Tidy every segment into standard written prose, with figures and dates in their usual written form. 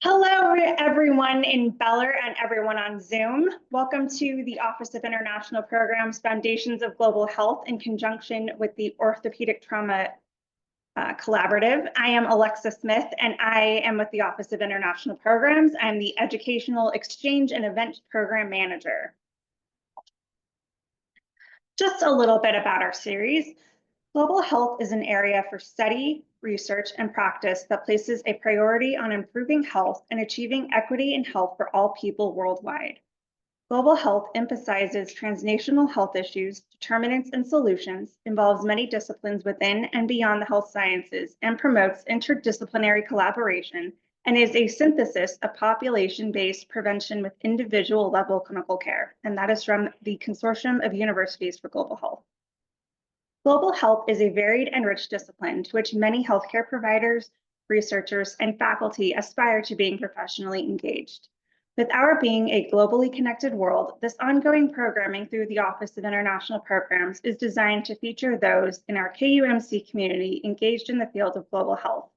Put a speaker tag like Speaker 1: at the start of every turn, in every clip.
Speaker 1: Hello, everyone in Beller and everyone on Zoom. Welcome to the Office of International Programs Foundations of Global Health in conjunction with the Orthopedic Trauma Collaborative. I am Alexa Smith, and I am with the Office of International Programs. I'm the Educational Exchange and Event Program Manager. Just a little bit about our series. Global health is an area for study, research, and practice that places a priority on improving health and achieving equity in health for all people worldwide. Global health emphasizes transnational health issues, determinants, and solutions, involves many disciplines within and beyond the health sciences, and promotes interdisciplinary collaboration, and is a synthesis of population-based prevention with individual-level clinical care. And that is from the Consortium of Universities for Global Health. Global health is a varied and rich discipline to which many healthcare providers, researchers, and faculty aspire to being professionally engaged. With our being a globally connected world, this ongoing programming through the Office of International Programs is designed to feature those in our KUMC community engaged in the field of global health.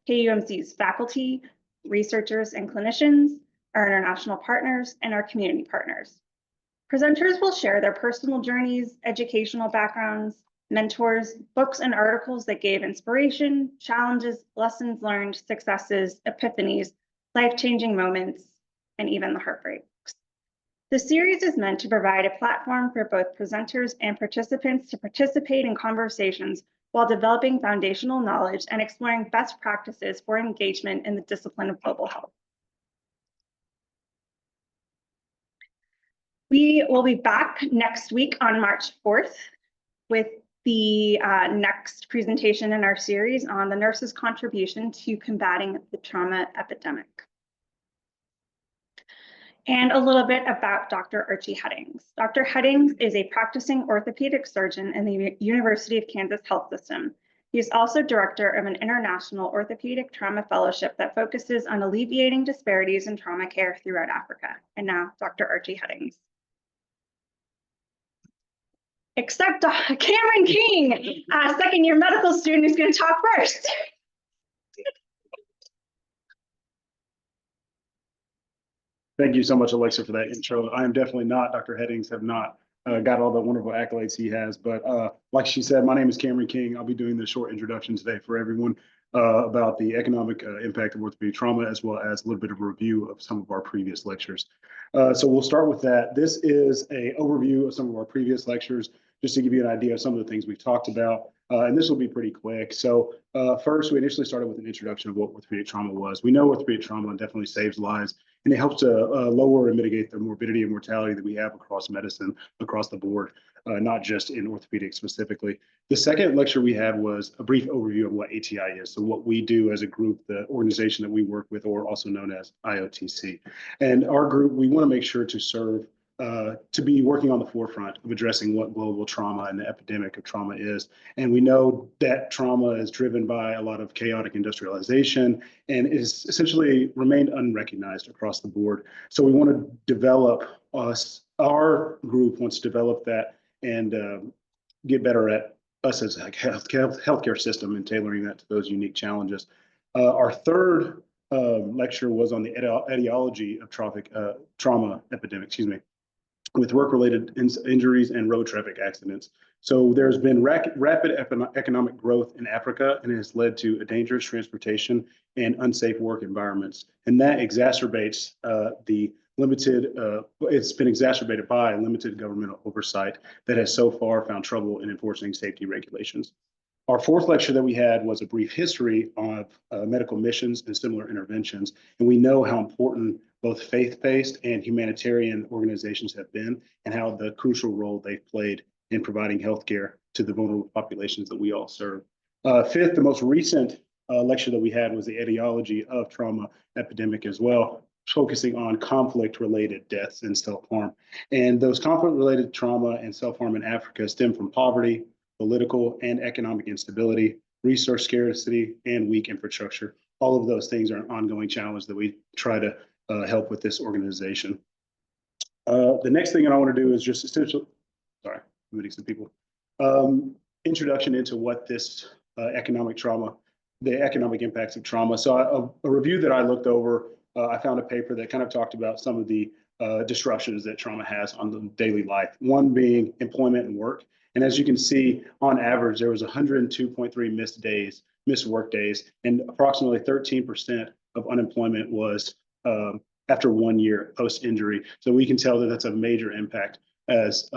Speaker 1: KUMC's faculty, researchers, and clinicians, our international partners, and our community partners. Presenters will share their personal journeys, educational backgrounds, mentors, books and articles that gave inspiration, challenges, lessons learned, successes, epiphanies, life-changing moments, and even the heartbreaks. The series is meant to provide a platform for both presenters and participants to participate in conversations while developing foundational knowledge and exploring best practices for engagement in the discipline of global health. We will be back next week on March 4th with the next presentation in our series on the nurse's contribution to combating the trauma epidemic. And a little bit about Dr. Archie Headings. Dr. Headings is a practicing orthopedic surgeon in the University of Kansas Health System. He is also director of an international orthopedic trauma fellowship that focuses on alleviating disparities in trauma care throughout Africa. And now, Dr. Archie Headings. Except Cameron King, second-year medical student, who's going to talk first.
Speaker 2: Thank you so much, Alexa, for that intro. I am definitely not Dr. Headings, have not got all the wonderful accolades he has. But like she said, my name is Cameron King. I'll be doing the short introduction today for everyone about the economic impact of orthopedic trauma, as well as a little bit of a review of some of our previous lectures. So we'll start with that. This is an overview of some of our previous lectures, just to give you an idea of some of the things we've talked about. And this will be pretty quick. So first, we initially started with an introduction of what orthopedic trauma was. We know orthopedic trauma definitely saves lives, and it helps to lower and mitigate the morbidity and mortality that we have across medicine, across the board, not just in orthopedics specifically. The second lecture we had was a brief overview of what ATI is, so what we do as a group, the organization that we work with, or also known as IOTC. And our group, we want to make sure to serve to be working on the forefront of addressing what global trauma and the epidemic of trauma is. And we know that trauma is driven by a lot of chaotic industrialization and is essentially remained unrecognized across the board. So we want to develop our group wants to develop that and get better at us as a healthcare system and tailoring that to those unique challenges. Our third lecture was on the etiology of trauma epidemic, with work-related injuries and road traffic accidents. So there's been rapid economic growth in Africa, and it has led to a dangerous transportation and unsafe work environments. And that exacerbates it's been exacerbated by limited governmental oversight that has so far found trouble in enforcing safety regulations. Our fourth lecture that we had was a brief history of medical missions and similar interventions. And we know how important both faith-based and humanitarian organizations have been, and how the crucial role they've played in providing healthcare to the vulnerable populations that we all serve. Fifth, the most recent lecture that we had was the etiology of trauma epidemic as well, focusing on conflict-related deaths and self-harm. And those conflict-related trauma and self-harm in Africa stem from poverty, political and economic instability, resource scarcity, and weak infrastructure. All of those things are an ongoing challenge that we try to help with this organization. The next thing that I want to do is just sorry, I'm meeting some people. Introduction into what this economic trauma the economic impacts of trauma. So a review that I looked over, I found a paper that kind of talked about some of the disruptions that trauma has on the daily life, one being employment and work. And as you can see, on average, there was 102.3 missed work days, and approximately 13% of unemployment was after 1 year post-injury. So we can tell that that's a major impact as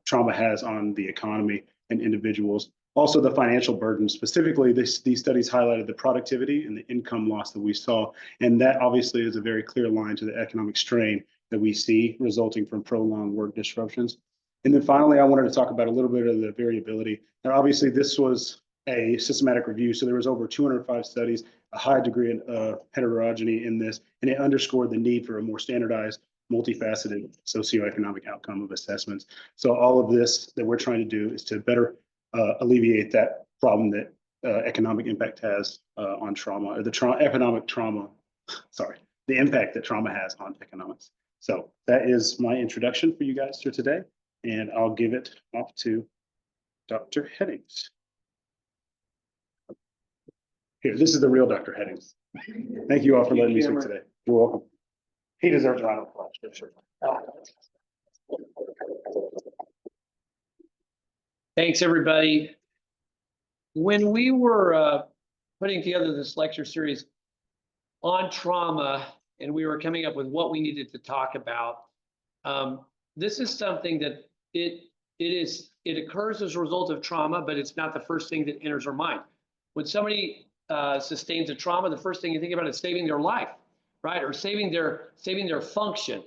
Speaker 2: trauma has on the economy and individuals. Also, the financial burden, specifically, these studies highlighted the productivity and the income loss that we saw. And that obviously is a very clear line to the economic strain that we see resulting from prolonged work disruptions. And then finally, I wanted to talk about a little bit of the variability. Now, obviously, this was a systematic review, so there was over 205 studies, a high degree of heterogeneity in this, and it underscored the need for a more standardized, multifaceted socioeconomic outcome of assessments. So all of this that we're trying to do is to better alleviate that problem that economic impact has on trauma, or the impact that trauma has on economics. So that is my introduction for you guys for today, and I'll give it off to Dr. Headings. Here, this is the real Dr. Headings. Thank you all for letting me speak today. You're welcome. He deserves a round of applause for sure.
Speaker 3: Thanks, everybody. When we were putting together this lecture series on trauma, and we were coming up with what we needed to talk about, this is something that it occurs as a result of trauma, but it's not the first thing that enters our mind. When somebody sustains a trauma, the first thing you think about is saving their life, right? Or saving their function.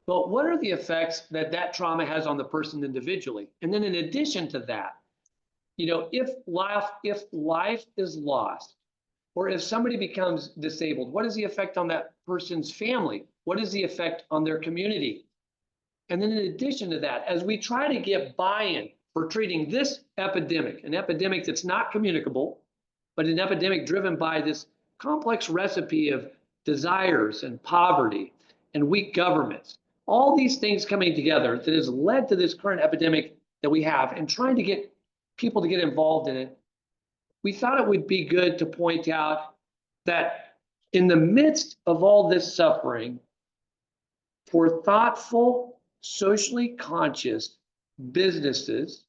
Speaker 3: But what are the effects that that trauma has on the person individually? And then in addition to that, you know, if life is lost, or if somebody becomes disabled, what is the effect on that person's family? What is the effect on their community? And then in addition to that, as we try to get buy-in for treating this epidemic, an epidemic that's not communicable, but an epidemic driven by this complex recipe of desires and poverty and weak governments, all these things coming together that has led to this current epidemic that we have, and trying to get people to get involved in it, we thought it would be good to point out that in the midst of all this suffering, for thoughtful, socially conscious businesses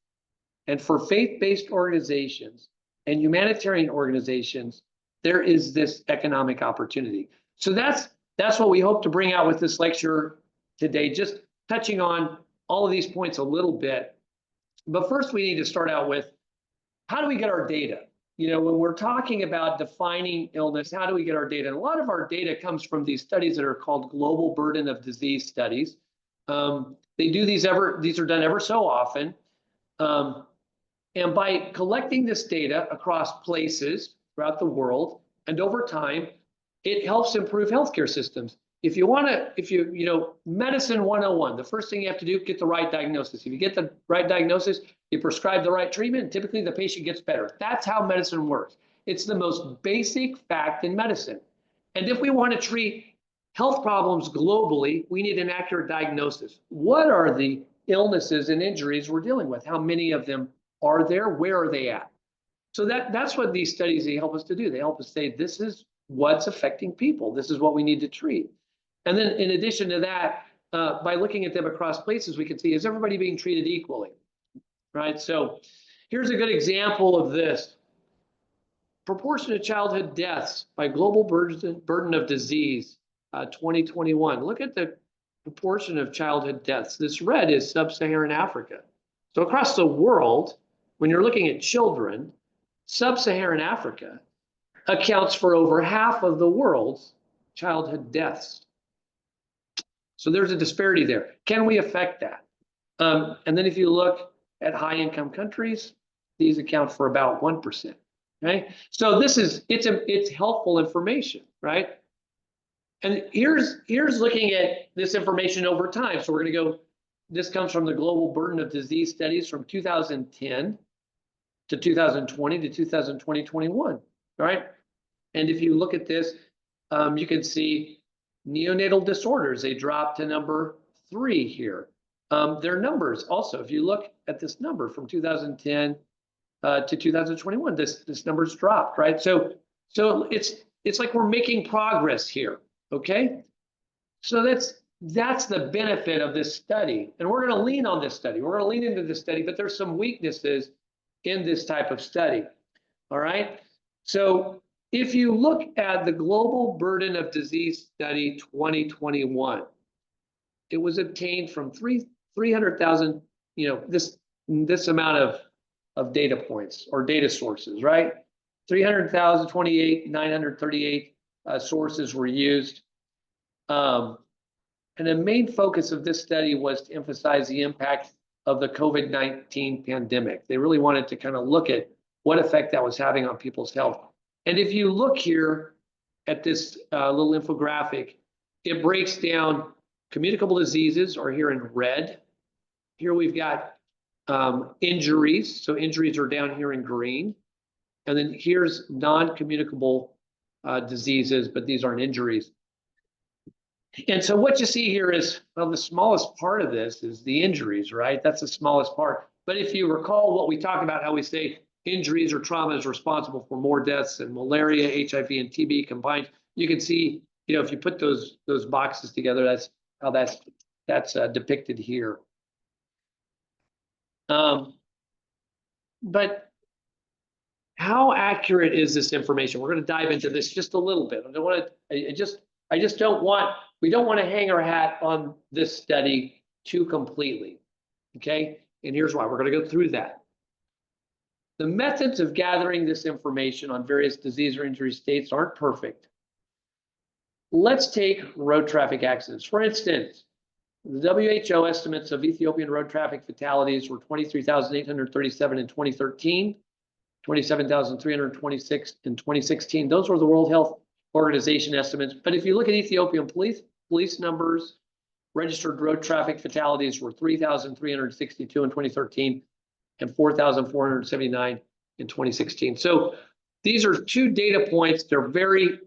Speaker 3: and for faith-based organizations and humanitarian organizations, there is this economic opportunity. So that's what we hope to bring out with this lecture today, just touching on all of these points a little bit. But first, we need to start out with, how do we get our data? You know, when we're talking about defining illness, how do we get our data? And a lot of our data comes from these studies that are called global burden of disease studies. They do these are done ever so often. And by collecting this data across places throughout the world and over time, it helps improve healthcare systems. If you know, medicine 101, the first thing you have to do, get the right diagnosis. If you get the right diagnosis, you prescribe the right treatment, and typically the patient gets better. That's how medicine works. It's the most basic fact in medicine. And if we want to treat health problems globally, we need an accurate diagnosis. What are the illnesses and injuries we're dealing with? How many of them are there? Where are they at? So that's what these studies, they help us to do. They help us say, this is what's affecting people. This is what we need to treat. And then in addition to that, by looking at them across places, we can see, is everybody being treated equally, right? So here's a good example of this. Proportion of childhood deaths by global burden of disease, 2021. Look at the proportion of childhood deaths. This red is sub-Saharan Africa. So across the world, when you're looking at children, sub-Saharan Africa accounts for over half of the world's childhood deaths. So there's a disparity there. Can we affect that? And then if you look at high-income countries, these account for about 1%. Okay, so it's helpful information, right? And here's looking at this information over time. So we're going to go. This comes from the Global Burden of Disease studies from 2010 to 2020 to 2021. All right, and if you look at this, you can see neonatal disorders. They dropped to number 3 here. Their numbers also, if you look at this number from 2010 to 2021, this number's dropped, right? So So it's like we're making progress here, okay? So that's the benefit of this study. And we're going to lean on this study. We're going to lean into this study, but there's some weaknesses in this type of study. All right. So if you look at the Global Burden of Disease Study 2021, it was obtained from 300,000, this amount of data points or data sources, right? 300,000, 938 sources were used. And the main focus of this study was to emphasize the impact of the COVID-19 pandemic. They really wanted to kind of look at what effect that was having on people's health. And if you look here at this little infographic, it breaks down communicable diseases are here in red. Here we've got injuries. So injuries are down here in green. And then here's non-communicable diseases, but these aren't injuries. And so what you see here is, well, the smallest part of this is the injuries, right? That's the smallest part. But if you recall what we talk about, how we say injuries or trauma is responsible for more deaths than malaria, HIV, and TB combined, you can see, if you put those boxes together, that's how that's depicted here. But how accurate is this information? We're going to dive into this just a little bit. I don't want to. We don't want to hang our hat on this study too completely. Okay, and here's why. We're going to go through that. The methods of gathering this information on various disease or injury states aren't perfect. Let's take road traffic accidents. For instance, the WHO estimates of Ethiopian road traffic fatalities were 23,837 in 2013, 27,326 in 2016. Those were the World Health Organization estimates. But if you look at Ethiopian police numbers, registered road traffic fatalities were 3,362 in 2013 and 4,479 in 2016. So these are two data points. They're very,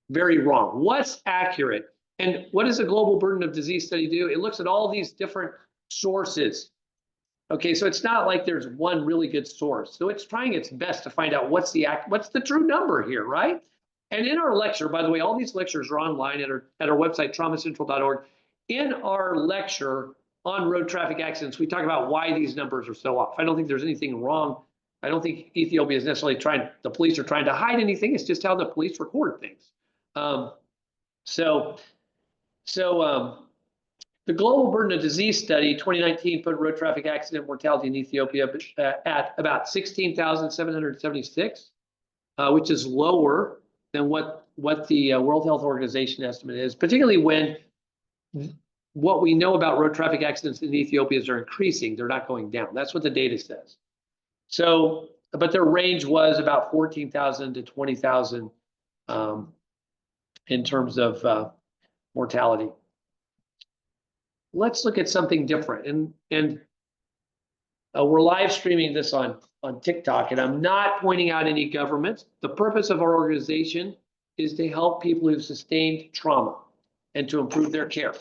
Speaker 3: very wrong. What's accurate? And what does the Global Burden of Disease Study do? It looks at all these different sources. Okay, so it's not like there's one really good source. So it's trying its best to find out what's the true number here, right? And in our lecture, by the way, all these lectures are online at our website, traumacentral.org. In our lecture on road traffic accidents, we talk about why these numbers are so off. I don't think there's anything wrong. I don't think Ethiopia is necessarily the police are trying to hide anything. It's just how the police record things. The Global Burden of Disease Study 2019 put road traffic accident mortality in Ethiopia at about 16,776, which is lower than what the World Health Organization estimate is, particularly when what we know about road traffic accidents in Ethiopia is they're increasing, they're not going down. That's what the data says. So, but their range was about 14,000 to 20,000 in terms of mortality. Let's look at something different. And we're live streaming this on TikTok, and I'm not pointing out any governments. The purpose of our organization is to help people who've sustained trauma and to improve their care.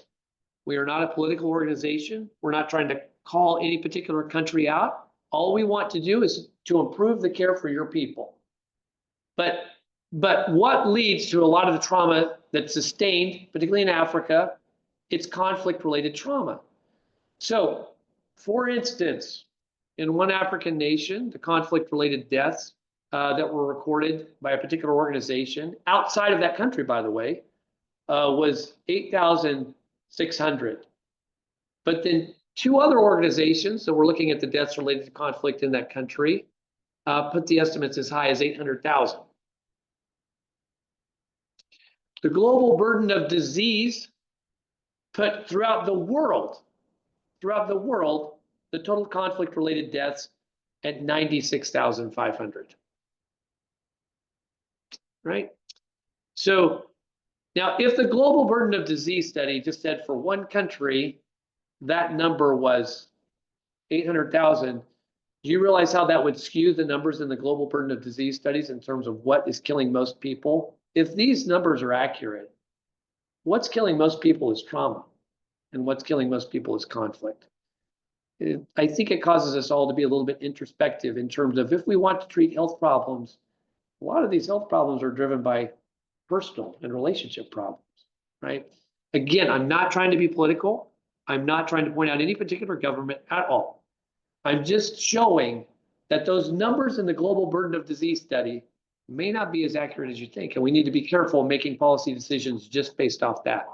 Speaker 3: We are not a political organization. We're not trying to call any particular country out. All we want to do is to improve the care for your people. But what leads to a lot of the trauma that's sustained, particularly in Africa, it's conflict-related trauma. So, for instance, in one African nation, the conflict-related deaths that were recorded by a particular organization, outside of that country, by the way, was 8,600. But then two other organizations that were looking at the deaths related to conflict in that country put the estimates as high as 800,000. The Global Burden of Disease put throughout the world, the total conflict-related deaths at 96,500. Right? So now, if the Global Burden of Disease Study just said for one country, that number was 800,000, do you realize how that would skew the numbers in the Global Burden of Disease studies in terms of what is killing most people? If these numbers are accurate, what's killing most people is trauma, and what's killing most people is conflict. I think it causes us all to be a little bit introspective in terms of if we want to treat health problems, a lot of these health problems are driven by personal and relationship problems, right? Again, I'm not trying to be political. I'm not trying to point out any particular government at all. I'm just showing that those numbers in the global burden of disease study may not be as accurate as you think, and we need to be careful making policy decisions just based off that.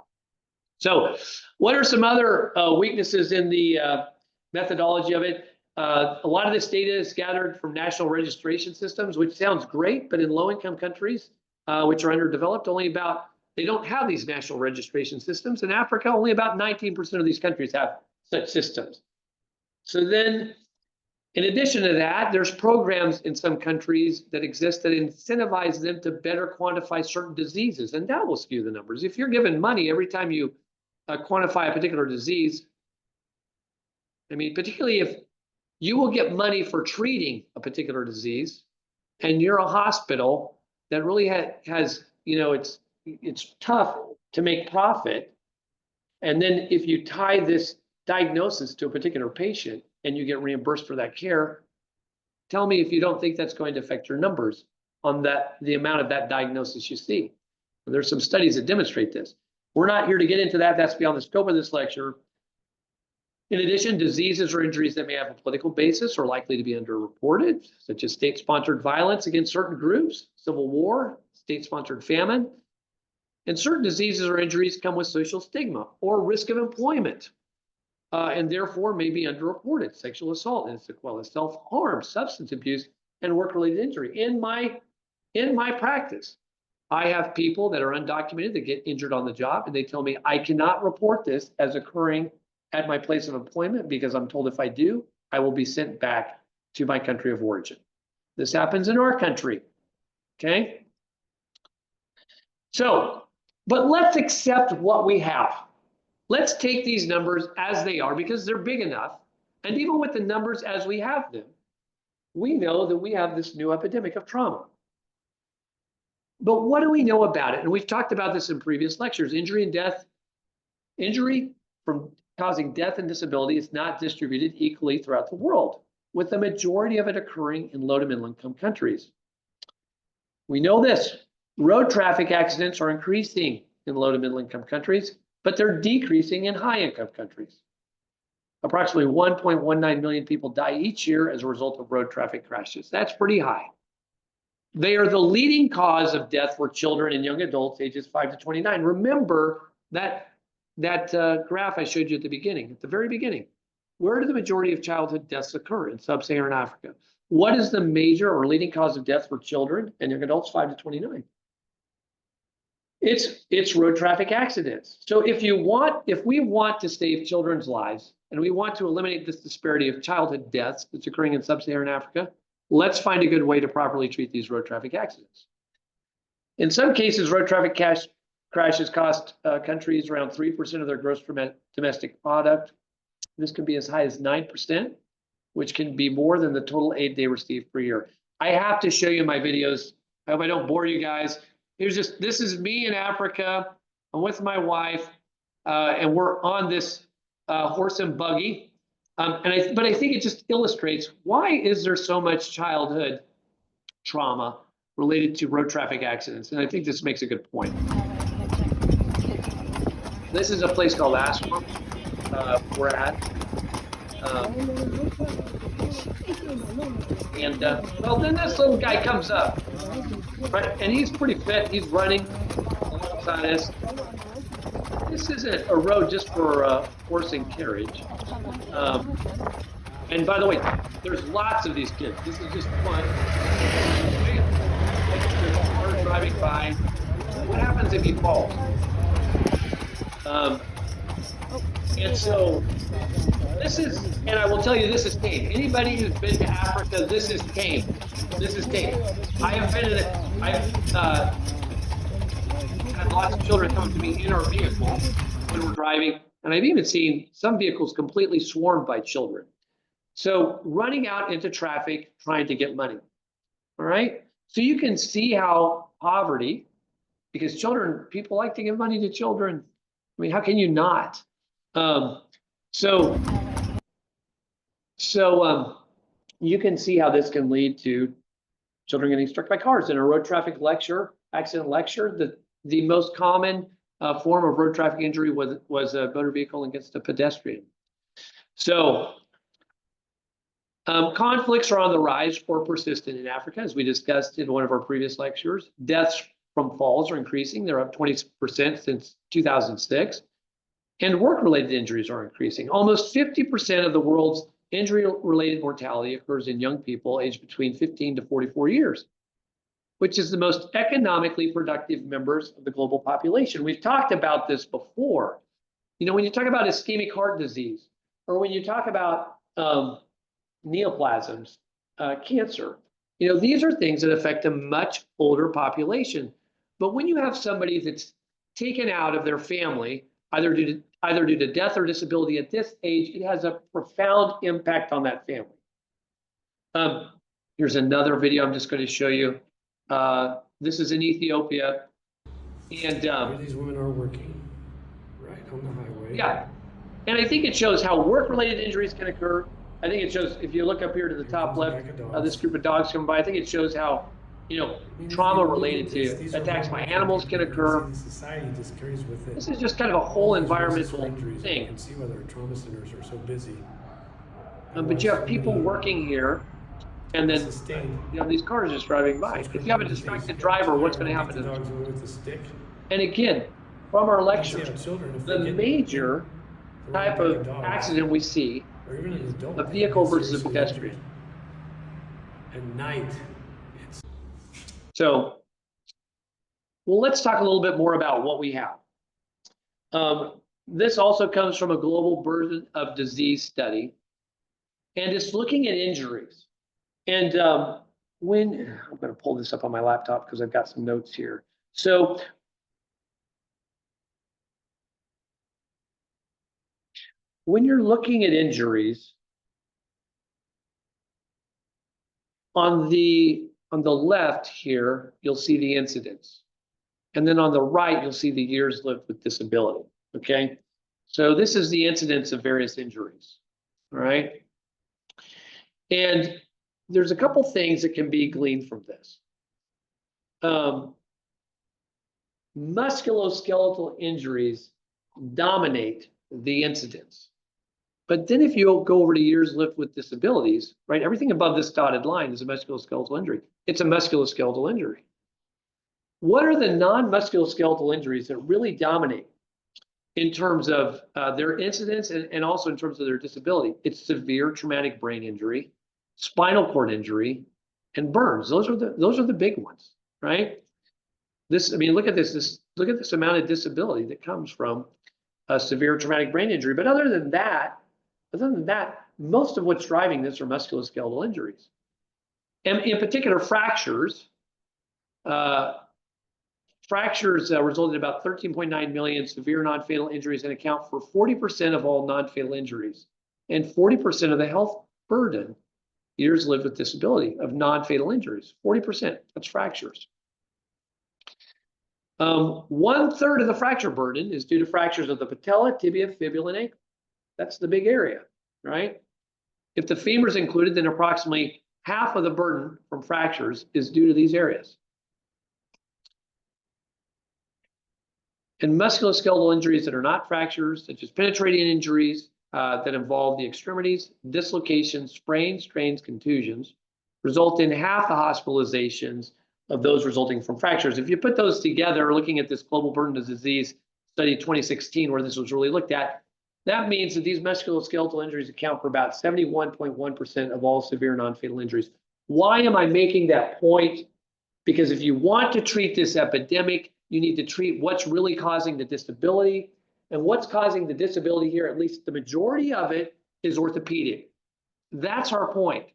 Speaker 3: So what are some other weaknesses in the methodology of it? A lot of this data is gathered from national registration systems, which sounds great, but in low-income countries, which are underdeveloped, they don't have these national registration systems. In Africa, only about 19% of these countries have such systems. So then, in addition to that, there's programs in some countries that exist that incentivize them to better quantify certain diseases, and that will skew the numbers. If you're given money every time you quantify a particular disease, I mean, particularly if you will get money for treating a particular disease, and you're a hospital that really has, you know, it's tough to make profit. And then if you tie this diagnosis to a particular patient and you get reimbursed for that care, tell me if you don't think that's going to affect your numbers on the amount of that diagnosis you see. And there's some studies that demonstrate this. We're not here to get into that. That's beyond the scope of this lecture. In addition, diseases or injuries that may have a political basis are likely to be underreported, such as state-sponsored violence against certain groups, civil war, state-sponsored famine. And certain diseases or injuries come with social stigma or risk of employment, and therefore may be underreported. Sexual assault, as well as self-harm, substance abuse, and work-related injury. In my practice, I have people that are undocumented that get injured on the job, and they tell me I cannot report this as occurring at my place of employment because I'm told if I do, I will be sent back to my country of origin. This happens in our country, okay? So, but let's accept what we have. Let's take these numbers as they are because they're big enough. And even with the numbers as we have them, we know that we have this new epidemic of trauma. But what do we know about it? And we've talked about this in previous lectures. Injury from causing death and disability is not distributed equally throughout the world, with the majority of it occurring in low to middle income countries. We know this. Road traffic accidents are increasing in low to middle income countries, but they're decreasing in high income countries. Approximately 1.19 million people die each year as a result of road traffic crashes. That's pretty high. They are the leading cause of death for children and young adults ages 5 to 29. Remember that graph I showed you at the very beginning. Where do the majority of childhood deaths occur? In sub-Saharan Africa. What is the major or leading cause of death for children and young adults 5 to 29? It's road traffic accidents. So if we want to save children's lives and we want to eliminate this disparity of childhood deaths that's occurring in sub-Saharan Africa, let's find a good way to properly treat these road traffic accidents. In some cases, road traffic crashes cost countries around 3% of their gross domestic product. This can be as high as 9%, which can be more than the total aid they receive per year. I have to show you my videos. I hope I don't bore you guys. This is me in Africa. I'm with my wife, and we're on this horse and buggy. But I think it just illustrates why is there so much childhood trauma related to road traffic accidents, and I think this makes a good point. This is a place called Aswan we're at. Well, then this little guy comes up, right? And he's pretty fit. He's running alongside us. This isn't a road just for horse and carriage. And by the way, there's lots of these kids. This is just one. There's a car driving by. What happens if he falls? And so this is, and I will tell you, this is tame. Anybody who's been to Africa, this is tame. This is tame. I have been in it. I've had lots of children come to me in our vehicle when we're driving, and I've even seen some vehicles completely swarmed by children. So running out into traffic, trying to get money. All right. So you can see how poverty, because people like to give money to children. I mean, how can you not? So you can see how this can lead to children getting struck by cars. In a road traffic accident lecture, the most common form of road traffic injury was a motor vehicle against a pedestrian. So conflicts are on the rise or persistent in Africa, as we discussed in one of our previous lectures. Deaths from falls are increasing. They're up 20% since 2006. And work-related injuries are increasing. Almost 50% of the world's injury-related mortality occurs in young people aged between 15 to 44 years, which is the most economically productive members of the global population. We've talked about this before. You know, when you talk about ischemic heart disease, or when you talk about neoplasms, cancer, you know, these are things that affect a much older population. But when you have somebody that's taken out of their family, either due to death or disability at this age, it has a profound impact on that family. Here's another video I'm just going to show you. This is in Ethiopia, and
Speaker 4: Here these women are working right on the highway.
Speaker 3: yeah, and I think it shows how work-related injuries can occur. I think it shows, if you look up here to the top left, this group of dogs come by. I think it shows how, you know, trauma related to attacks by animals can occur.
Speaker 4: Society just carries with it.
Speaker 3: This is just kind of a whole environmental thing.
Speaker 4: You can see why their trauma centers are so busy.
Speaker 3: But you have people working here, and then you know, these cars just driving by. If you have a distracted driver, what's going to happen to them? And again, from our lectures, the major type of accident we see is a vehicle versus a pedestrian.
Speaker 4: At night.
Speaker 3: So, well, let's talk a little bit more about what we have. This also comes from a global burden of disease study, and it's looking at injuries. And when I'm going to pull this up on my laptop because I've got some notes here. So when you're looking at injuries, on the left here, you'll see the incidence. And then on the right, you'll see the years lived with disability, okay? So this is the incidence of various injuries, all right? And there's a couple things that can be gleaned from this. Musculoskeletal injuries dominate the incidence. But then if you go over to years lived with disabilities, right, everything above this dotted line is a musculoskeletal injury. It's a musculoskeletal injury. What are the non-musculoskeletal injuries that really dominate in terms of their incidence and also in terms of their disability? It's severe traumatic brain injury, spinal cord injury, and burns. Those are the big ones, right? I mean, look at this. Look at this amount of disability that comes from a severe traumatic brain injury. But other than that, most of what's driving this are musculoskeletal injuries. And in particular, fractures. Fractures result in about 13.9 million severe non-fatal injuries and account for 40% of all non-fatal injuries and 40% of the health burden years lived with disability of non-fatal injuries. 40%, that's fractures. 1/3 of the fracture burden is due to fractures of the patella, tibia, fibula, and ankle. That's the big area, right? If the femur is included, then approximately half of the burden from fractures is due to these areas. And musculoskeletal injuries that are not fractures, such as penetrating injuries that involve the extremities, dislocations, sprains, strains, contusions, result in half the hospitalizations of those resulting from fractures. If you put those together, looking at this global burden of disease study 2016, where this was really looked at, that means that these musculoskeletal injuries account for about 71.1% of all severe non-fatal injuries. Why am I making that point? Because if you want to treat this epidemic, you need to treat what's really causing the disability. And what's causing the disability here, at least the majority of it, is orthopedic. That's our point.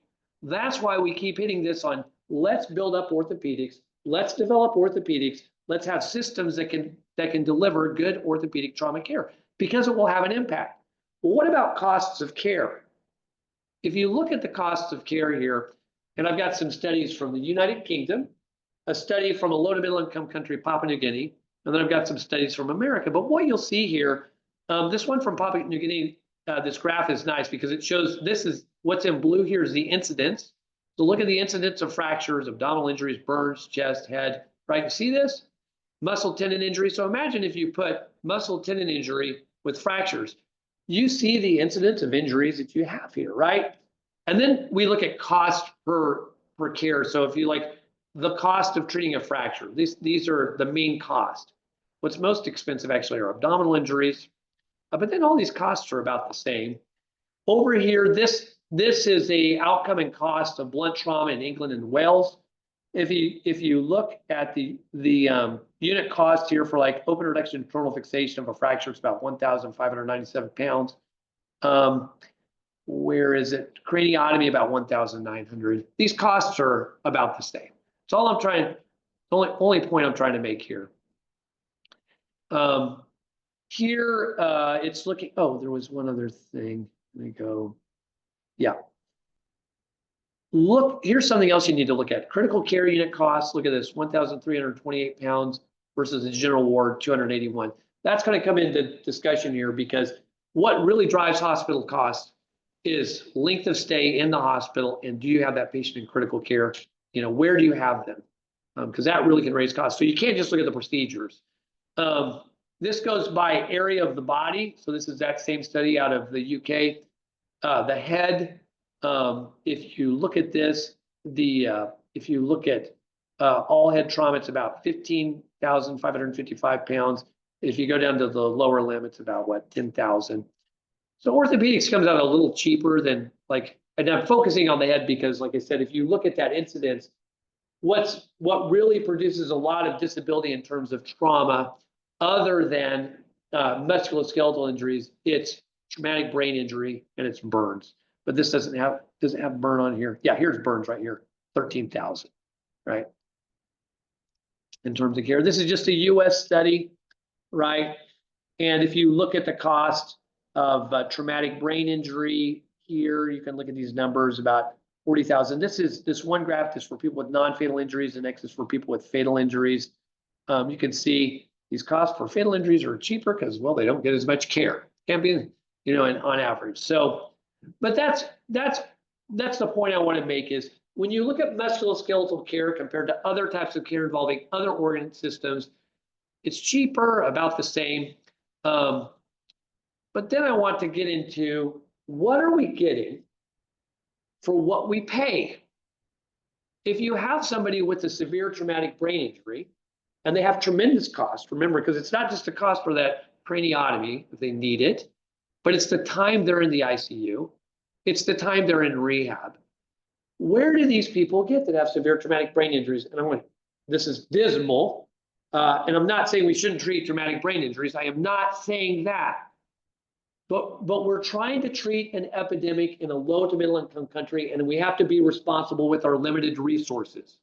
Speaker 3: That's why we keep hitting this on, let's build up orthopedics, let's develop orthopedics, let's have systems that can deliver good orthopedic trauma care, because it will have an impact. Well, what about costs of care? If you look at the costs of care here, and I've got some studies from the United Kingdom, a study from a low to middle income country, Papua New Guinea, and then I've got some studies from America. But what you'll see here, this one from Papua New Guinea, this graph is nice because it shows, this is what's in blue here is the incidence. So look at the incidence of fractures, abdominal injuries, burns, chest, head, right? You see this? Muscle tendon injury. So imagine if you put muscle tendon injury with fractures, you see the incidence of injuries that you have here, right? And then we look at cost per care. So if you like the cost of treating a fracture, these are the main cost. What's most expensive actually are abdominal injuries, but then all these costs are about the same. Over here, this is a outcome and cost of blunt trauma in England and Wales. If you look at the unit cost here for like open reduction internal fixation of a fracture, it's about 1,597 pounds. Where is it? Craniotomy about 1,900. These costs are about the same. It's all I'm trying. Only point I'm trying to make here. Here it's looking. Oh, there was one other thing. Let me go. Yeah. Look, here's something else you need to look at. Critical care unit costs. Look at this, 1,328 pounds versus the general ward, 281. That's going to come into discussion here because what really drives hospital costs is length of stay in the hospital and do you have that patient in critical care? You know, where do you have them? Because that really can raise costs. So you can't just look at the procedures. This goes by area of the body. So this is that same study out of the UK. The head, if you look at this, if you look at all head trauma, it's about 15,555 pounds. If you go down to the lower limb, it's about what, 10,000. So orthopedics comes out a little cheaper than like, and I'm focusing on the head because like I said, if you look at that incidence, what really produces a lot of disability in terms of trauma other than musculoskeletal injuries, it's traumatic brain injury and it's burns. But this does it have burn on here? Yeah, here's burns right here, 13,000, right? In terms of care, this is just a US study, right? And if you look at the cost of traumatic brain injury here, you can look at these numbers, about 40,000. This one graph is for people with non-fatal injuries, the next is for people with fatal injuries. You can see these costs for fatal injuries are cheaper because, well, they don't get as much care. Can't be, you know, on average. So, but that's the point I want to make is when you look at musculoskeletal care compared to other types of care involving other organ systems, it's cheaper, about the same. But then I want to get into what are we getting for what we pay? If you have somebody with a severe traumatic brain injury and they have tremendous cost, remember, because it's not just a cost for that craniotomy if they need it, but it's the time they're in the ICU. It's the time they're in rehab. Where do these people get that have severe traumatic brain injuries? And I'm going, this is dismal. And I'm not saying we shouldn't treat traumatic brain injuries. I am not saying that. But we're trying to treat an epidemic in a low to middle income country, and we have to be responsible with our limited resources.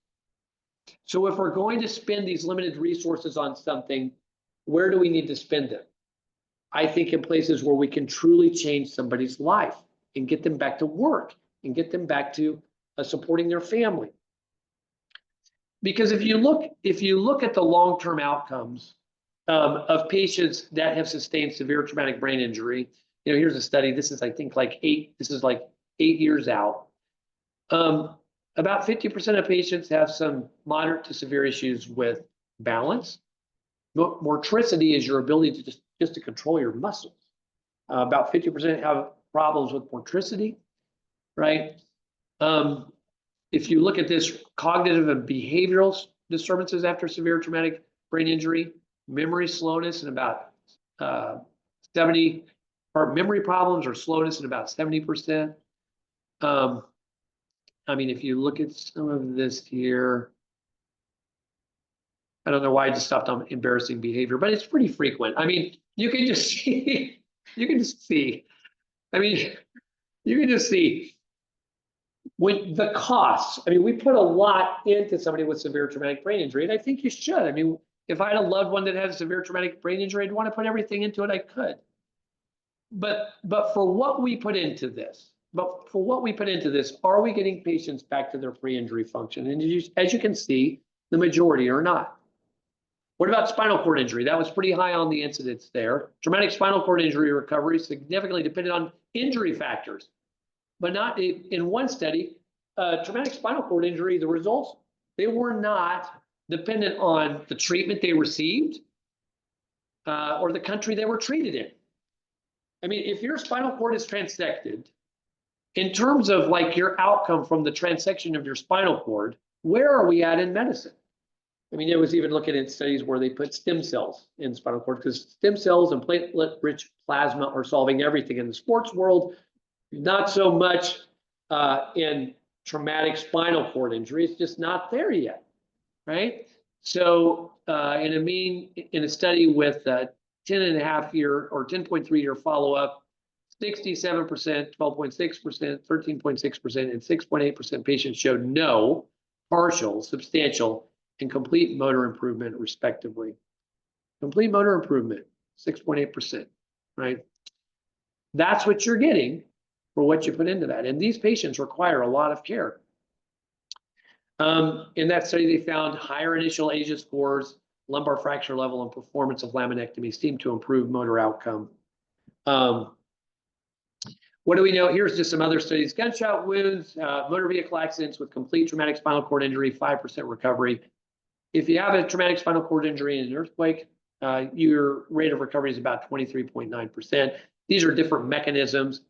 Speaker 3: So if we're going to spend these limited resources on something, where do we need to spend them? I think in places where we can truly change somebody's life and get them back to work and get them back to supporting their family. Because if you look at the long-term outcomes of patients that have sustained severe traumatic brain injury, you know, here's a study. This is, I think, like 8 years out. About 50% of patients have some moderate to severe issues with balance. Motricity is your ability to just to control your muscles. About 50% have problems with motricity, right? If you look at this, cognitive and behavioral disturbances after severe traumatic brain injury, memory slowness in about 70, or memory problems or slowness in about 70%. I mean, if you look at some of this here, I don't know why I just stopped on embarrassing behavior, but it's pretty frequent. I mean, you can just see, I mean, you can just see with the costs. I mean, we put a lot into somebody with severe traumatic brain injury, and I think you should. I mean, if I had a loved one that had a severe traumatic brain injury, I'd want to put everything into it I could. But for what we put into this, are we getting patients back to their pre-injury function? And as you can see, the majority are not. What about spinal cord injury? That was pretty high on the incidence there. Traumatic spinal cord injury recovery significantly depended on injury factors, but not in one study. traumatic spinal cord injury, the results, they were not dependent on the treatment they received or the country they were treated in. I mean, if your spinal cord is transected, in terms of like your outcome from the transection of your spinal cord, where are we at in medicine? I mean, it was even looking at studies where they put stem cells in spinal cord because stem cells and platelet-rich plasma are solving everything in the sports world. Not so much in traumatic spinal cord injury. It's just not there yet, right? So in a study with 10.5-year or 10.3-year follow-up, 67%, 12.6%, 13.6%, and 6.8% patients showed no, partial, substantial, and complete motor improvement, respectively. Complete motor improvement, 6.8%, right? That's what you're getting for what you put into that. And these patients require a lot of care. In that study, they found higher initial ASIA scores, lumbar fracture level, and performance of laminectomy seemed to improve motor outcome. What do we know? Here's just some other studies. Gunshot wounds, motor vehicle accidents with complete traumatic spinal cord injury, 5% recovery. If you have a traumatic spinal cord injury in an earthquake, your rate of recovery is about 23.9%. These are different mechanisms.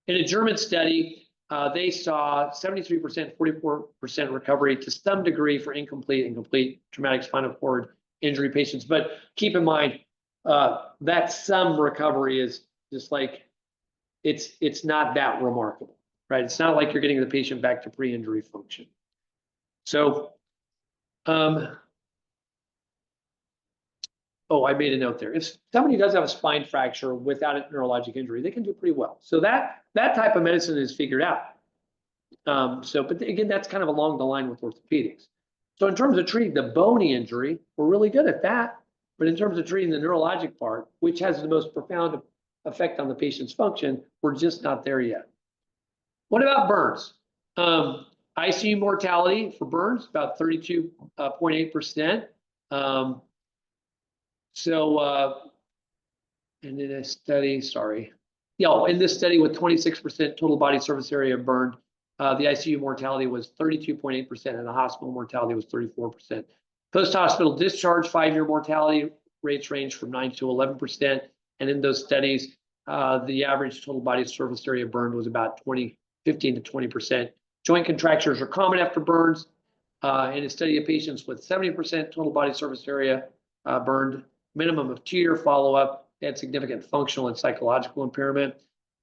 Speaker 3: In a German study, they saw 73%, 44% recovery to some degree for incomplete and complete traumatic spinal cord injury patients. But keep in mind that some recovery is just like, it's not that remarkable, right? It's not like you're getting the patient back to pre-injury function. So, oh, I made a note there. If somebody does have a spine fracture without a neurologic injury, they can do pretty well. So that type of medicine is figured out. But again, that's kind of along the line with orthopedics. So in terms of treating the bony injury, we're really good at that. But in terms of treating the neurologic part, which has the most profound effect on the patient's function, we're just not there yet. What about burns? ICU mortality for burns, about 32.8%. And in a study, in this study with 26% total body surface area burned, the ICU mortality was 32.8% and the hospital mortality was 34%. Post-hospital discharge, 5-year mortality rates range from 9 to 11%. And in those studies, the average total body surface area burned was about 15 to 20%. Joint contractures are common after burns. In a study of patients with 70% total body surface area burned, minimum of 2-year follow-up, they had significant functional and psychological impairment.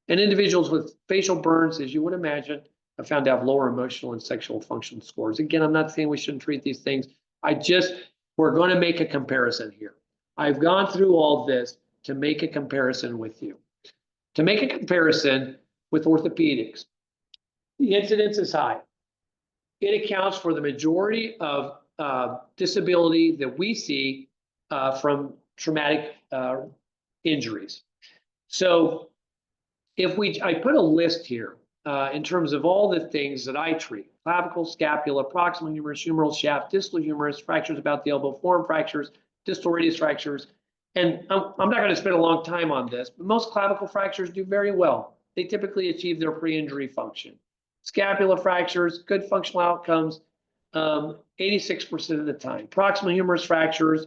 Speaker 3: And individuals with facial burns, as you would imagine, are found to have lower emotional and sexual function scores. Again, I'm not saying we shouldn't treat these things. We're going to make a comparison here. I've gone through all this to make a comparison with you. To make a comparison with orthopedics, the incidence is high. It accounts for the majority of disability that we see from traumatic injuries. So I put a list here in terms of all the things that I treat: clavicle, scapula, proximal humerus, humeral shaft, distal humerus, fractures about the elbow, forearm fractures, distal radius fractures. And I'm not going to spend a long time on this, but most clavicle fractures do very well. They typically achieve their pre-injury function. Scapula fractures, good functional outcomes, 86% of the time. Proximal humerus fractures,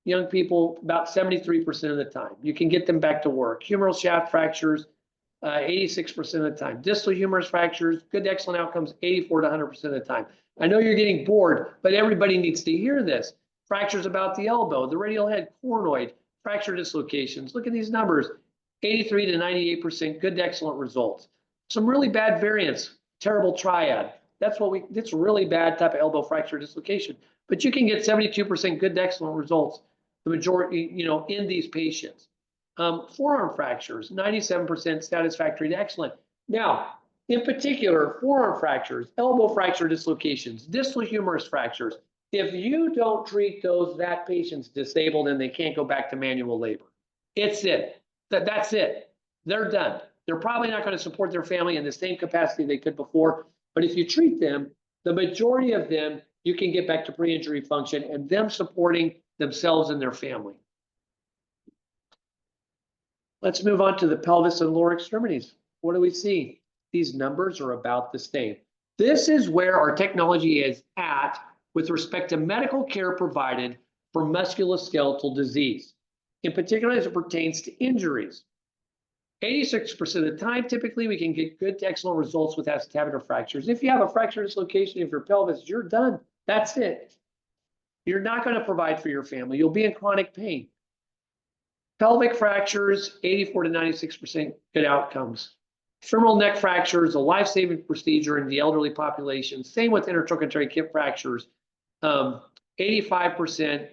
Speaker 3: young people, about 73% of the time. You can get them back to work. Humeral shaft fractures, 86% of the time. Distal humerus fractures, good, excellent outcomes, 84 to 100% of the time. I know you're getting bored, but everybody needs to hear this. Fractures about the elbow, the radial head, coronoid, fracture dislocations. Look at these numbers, 83 to 98%, good to excellent results. Some really bad variants, terrible triad. That's really bad type of elbow fracture dislocation. But you can get 72% good to excellent results, the majority, in these patients. Forearm fractures, 97% satisfactory to excellent. Now, in particular, forearm fractures, elbow fracture dislocations, distal humerus fractures. If you don't treat that patient's disabled and they can't go back to manual labor, that's it. They're done. They're probably not going to support their family in the same capacity they could before. But if you treat them, the majority of them, you can get back to pre-injury function and them supporting themselves and their family. Let's move on to the pelvis and lower extremities. What do we see? These numbers are about the same. This is where our technology is at with respect to medical care provided for musculoskeletal disease, in particular as it pertains to injuries. 86% of the time, typically, we can get good to excellent results with acetabular fractures. If you have a fracture dislocation of your pelvis, you're done. That's it. You're not going to provide for your family. You'll be in chronic pain. Pelvic fractures, 84 to 96% good outcomes. Femoral neck fractures, a life-saving procedure in the elderly population. Same with intertrochanteric hip fractures, 85%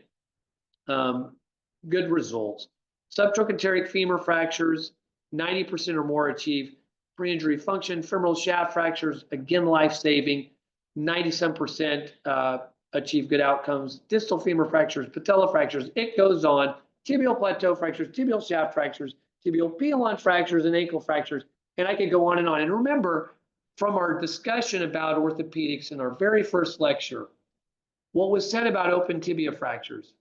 Speaker 3: good results. Subtrochanteric femur fractures, 90% or more achieve pre-injury function. Femoral shaft fractures, again, life-saving, 97% achieve good outcomes. Distal femur fractures, patella fractures, it goes on. Tibial plateau fractures, tibial shaft fractures, tibial pilon fractures, and ankle fractures. And I could go on. And remember, from our discussion about orthopedics in our very first lecture, what was said about open tibia fractures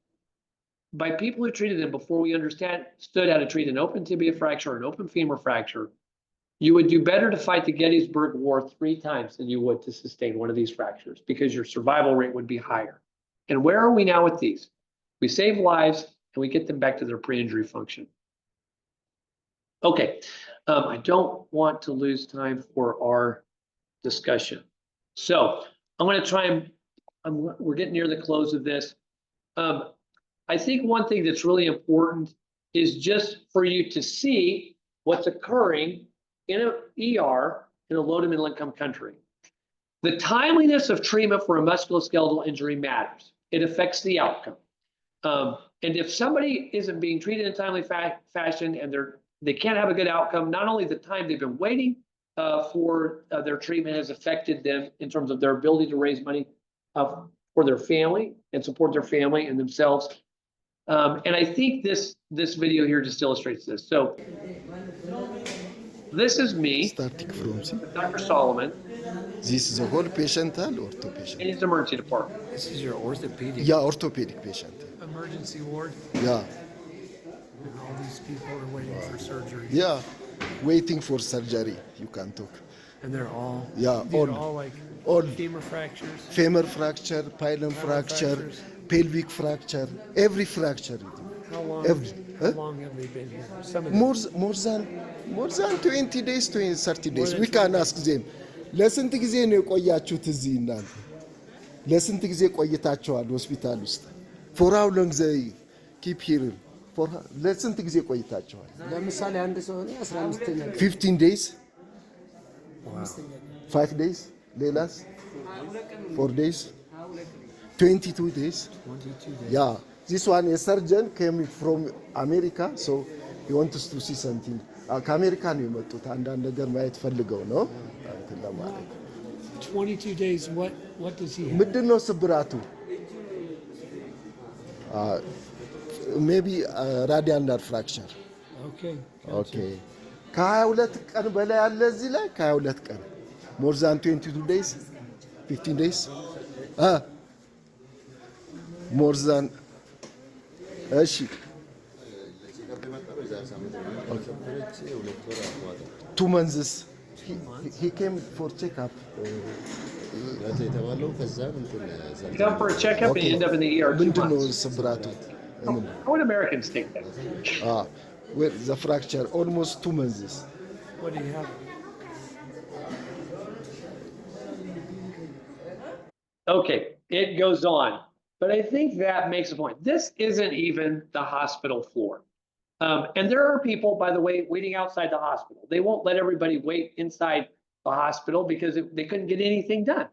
Speaker 3: by people who treated them before we understood how to treat an open tibia fracture or an open femur fracture, you would do better to fight the Gettysburg War 3 times than you would to sustain one of these fractures because your survival rate would be higher. And where are we now with these? We save lives and we get them back to their pre-injury function. Okay, I don't want to lose time for our discussion. So I'm going to try and we're getting near the close of this. I think one thing that's really important is just for you to see what's occurring in an ER in a low to middle income country. The timeliness of treatment for a musculoskeletal injury matters. It affects the outcome. And if somebody isn't being treated in a timely fashion and they can't have a good outcome, not only the time they've been waiting for their treatment has affected them in terms of their ability to raise money for their family and support their family and themselves. And I think this video here just illustrates this. So this is me,
Speaker 5: Starting from
Speaker 3: Dr. Solomon,
Speaker 5: this is a whole patient and ortho
Speaker 3: in
Speaker 5: patient.
Speaker 3: his emergency department.
Speaker 4: This is your orthopedic
Speaker 5: Yeah, orthopedic patient.
Speaker 4: emergency ward.
Speaker 5: Yeah,
Speaker 4: And all these people are waiting for surgery.
Speaker 5: yeah, waiting for surgery. You can talk.
Speaker 4: And they're all,
Speaker 5: Yeah,
Speaker 4: these are
Speaker 5: all-
Speaker 4: all like
Speaker 5: all.
Speaker 4: femur fractures.
Speaker 5: Femur fracture, pylon fracture,
Speaker 4: fractures.
Speaker 5: pelvic fracture, every fracture.
Speaker 4: How long,
Speaker 5: Every,
Speaker 4: how
Speaker 5: huh?
Speaker 4: long have they been here? Some of them.
Speaker 5: more than 20 days, 30 days.
Speaker 4: than
Speaker 5: We can
Speaker 4: 20
Speaker 5: ask them. ለስንት ጊዜ ነው የቆያችሁት እዚህ እናንተ? ለስንት ጊዜ ቆይታችኋል ሆስፒታል ውስጥ? For how long they keep here? ለስንት ጊዜ ቆይታችኋል?
Speaker 6: ለምሳሌ አንድ ሰው ነው 15ኛ
Speaker 5: 15 days? 5 days? ሌላስ? 4 days? 22 days?
Speaker 4: 22 days.
Speaker 5: Yeah. This one, a surgeon came from America, so he wants to see something. ከአሜሪካ ነው የመጡት አንዳንድ ነገር ማየት ፈልገው ነው እንትን ለማለት
Speaker 4: 22 days, what does he have?
Speaker 5: ምንድን ነው ስብራቱ? ሜቢ ራዲያል ነርቭ ፍራክቸር።
Speaker 4: Okay.
Speaker 5: ኦኬ ከ22 ቀን በላይ አለ እዚህ ላይ ከ22 ቀን ሞር ዛን 22 days 15 days ሞር ዛን እሺ 2 months he came for checkup.
Speaker 3: Come for a checkup and you end up in the ER 2
Speaker 5: ምንድን ነው
Speaker 3: months.
Speaker 5: ስብራቱ?
Speaker 3: How would Americans think that?
Speaker 5: Well, the fracture almost 2 months.
Speaker 4: What do you have?
Speaker 3: Okay, it goes on. But I think that makes a point. This isn't even the hospital floor. And there are people, by the way, waiting outside the hospital. They won't let everybody wait inside the hospital because they couldn't get anything done.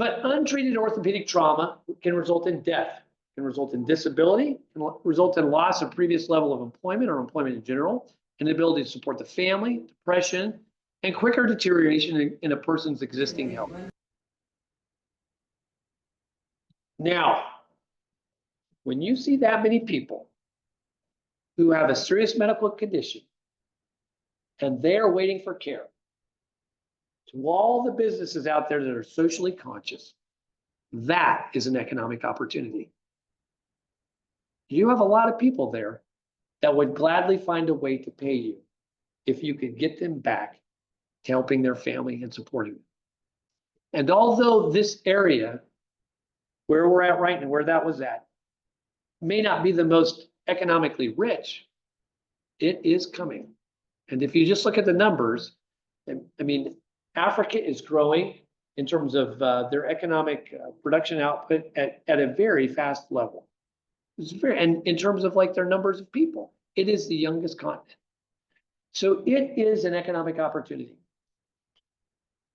Speaker 3: But untreated orthopedic trauma can result in death, can result in disability, can result in loss of previous level of employment or employment in general, inability to support the family, depression, and quicker deterioration in a person's existing health. Now, when you see that many people who have a serious medical condition and they are waiting for care, to all the businesses out there that are socially conscious, that is an economic opportunity. You have a lot of people there that would gladly find a way to pay you if you could get them back to helping their family and supporting them. And although this area, where we're at right now, where that was at, may not be the most economically rich, it is coming. And if you just look at the numbers, I mean, Africa is growing in terms of their economic production output at a very fast level. And in terms of like their numbers of people, it is the youngest continent. So it is an economic opportunity.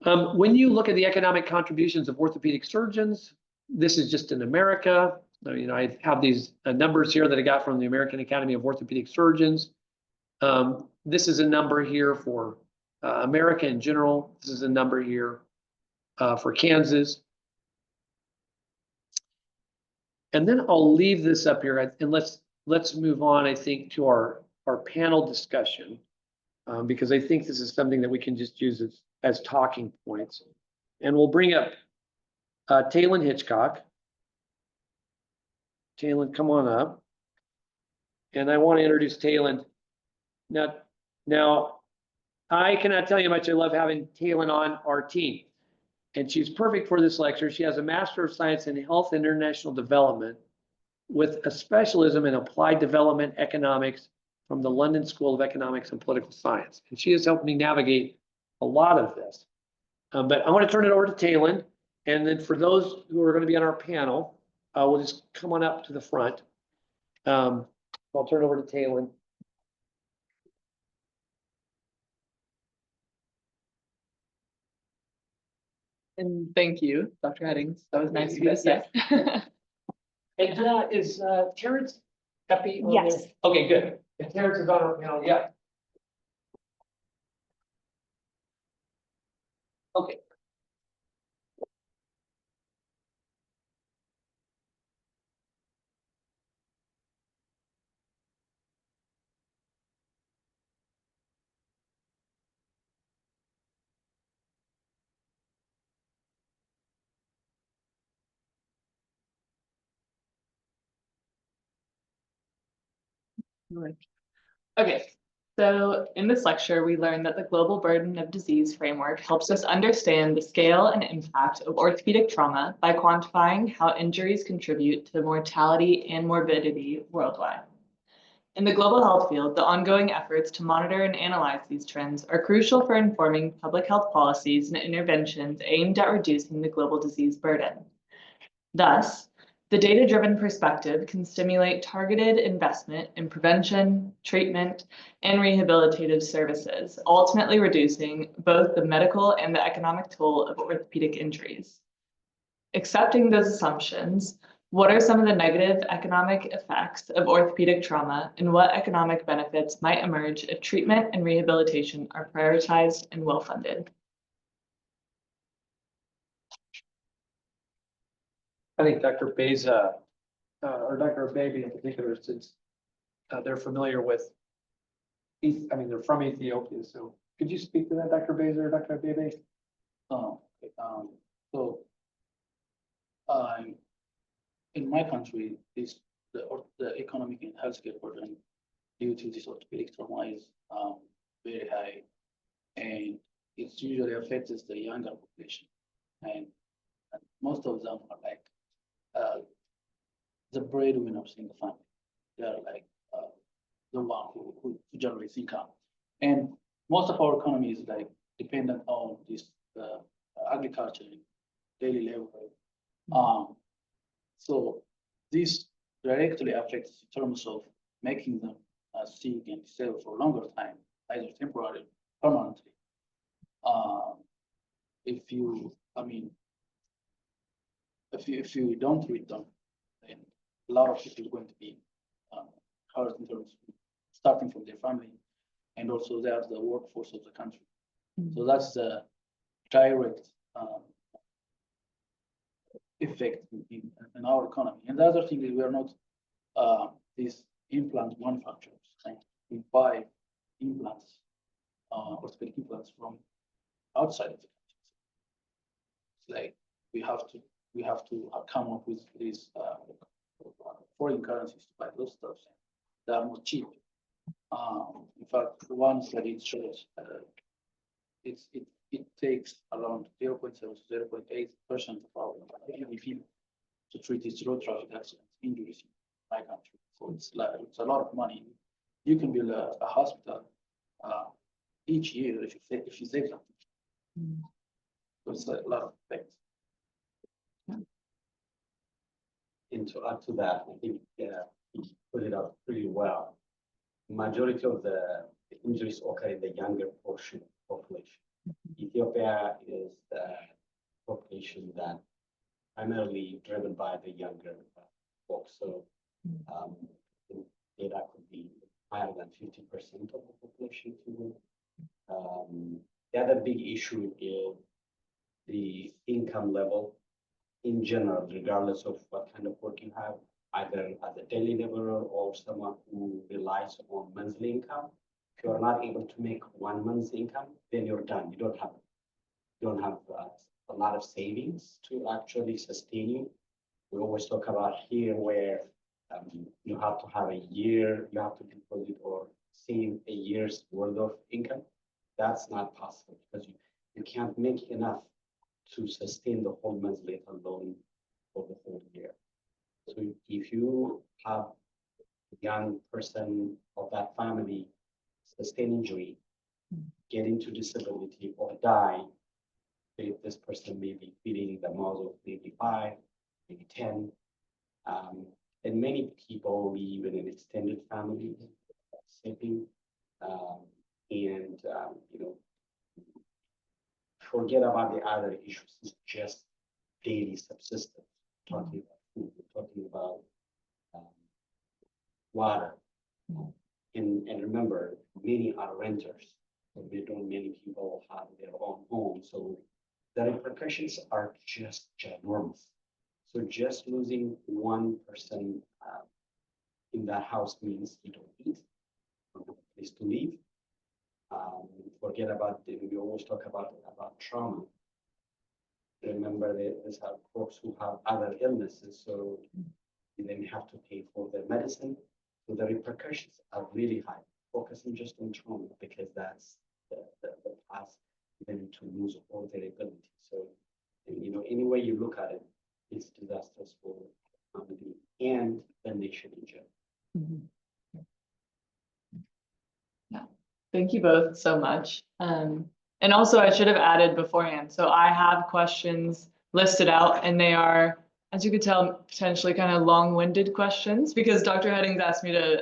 Speaker 3: When you look at the economic contributions of orthopedic surgeons, this is just in America. You know, I have these numbers here that I got from the American Academy of Orthopedic Surgeons. This is a number here for America in general. This is a number here for Kansas. And then I'll leave this up here and let's move on, I think, to our panel discussion, because I think this is something that we can just use as talking points. And we'll bring up Talon Hitchcock. Talon, come on up. And I want to introduce Talon. Now, I cannot tell you how much I love having Talon on our team. And she's perfect for this lecture. She has a Master of Science in Health and International Development with a specialism in Applied Development Economics from the London School of Economics and Political Science. And she has helped me navigate a lot of this. But I want to turn it over to Talon. And then for those who are going to be on our panel, we'll just come on up to the front. I'll turn it over to Talon.
Speaker 7: And thank you, Dr. Headings. That was nice of you to say.
Speaker 3: And is Terrence Epi on
Speaker 1: Yes.
Speaker 3: there? Okay, good. If Terrence is on our panel, yeah. Okay.
Speaker 7: Right. Okay, so in this lecture, we learned that the global burden of disease framework helps us understand the scale and impact of orthopedic trauma by quantifying how injuries contribute to mortality and morbidity worldwide. In the global health field, the ongoing efforts to monitor and analyze these trends are crucial for informing public health policies and interventions aimed at reducing the global disease burden. Thus, the data-driven perspective can stimulate targeted investment in prevention, treatment, and rehabilitative services, ultimately reducing both the medical and the economic toll of orthopedic injuries. Accepting those assumptions, what are some of the negative economic effects of orthopedic trauma, and what economic benefits might emerge if treatment and rehabilitation are prioritized and well-funded?
Speaker 3: I think Dr. Beza, or Dr. Baby in particular, since they're familiar with, they're from Ethiopia. So could you speak to that, Dr. Beza or Dr. Baby?
Speaker 8: In my country, the economic and healthcare burden due to this orthopedic trauma is very high, and it usually affects the younger population, and most of them are like the breadwinners in the family. They are like the one who generates income, and most of our economy is like dependent on this agriculture, daily labor. So this directly affects in terms of making them sick and disabled for a longer time, either temporarily, permanently. If you don't treat them, then a lot of people are going to be hurt in terms of starting from their family, and also they are the workforce of the country. So that's the direct effect in our economy. And the other thing is we are not these implant manufacturers. Right? We buy implants, orthopedic implants from outside of the country. It's like we have to come up with these foreign currencies to buy those stuff. They are not cheap. In fact, one study shows it takes around 0.7 to 0.8% of our GDP to treat these road traffic accidents injuries in my country. So it's a lot of money. You can build a hospital each year if you save something. So it's a lot of things.
Speaker 9: And to add to that, I think he put it up pretty well. Majority of the injuries occur in the younger portion of population. Ethiopia is the population that primarily driven by the younger folks. So data could be higher than 50% of the population. The other big issue is the income level in general, regardless of what kind of work you have, either as a daily laborer or someone who relies on monthly income. If you're not able to make 1 month's income, then you're done. You don't have a lot of savings to actually sustain you. We always talk about here where you have to have a year, you have to deposit or save a year's worth of income. That's not possible because you can't make enough to sustain the whole month's, let alone for the whole year. So if you have a young person of that family sustain injury, get into disability or die, this person may be feeding the mouth of maybe 5, maybe 10. And many people live in an extended family setting, forget about the other issues. It's just daily subsistence. We're talking about food. We're talking about water. And remember, many are renters. So many people have their own home. So the repercussions are just ginormous. So just losing one person in that house means you don't eat, you don't have a place to live. Forget about we always talk about trauma. Remember, there's folks who have other illnesses, so you then have to pay for their medicine. So the repercussions are really high. Focusing just on trauma because that's the path then to lose all their ability. So any way you look at it, it's disastrous for the family and the nation in general.
Speaker 7: Yeah, thank you both so much. And also I should have added beforehand. So I have questions listed out and they are, as you could tell, potentially kind of long-winded questions because Dr. Headings asked me to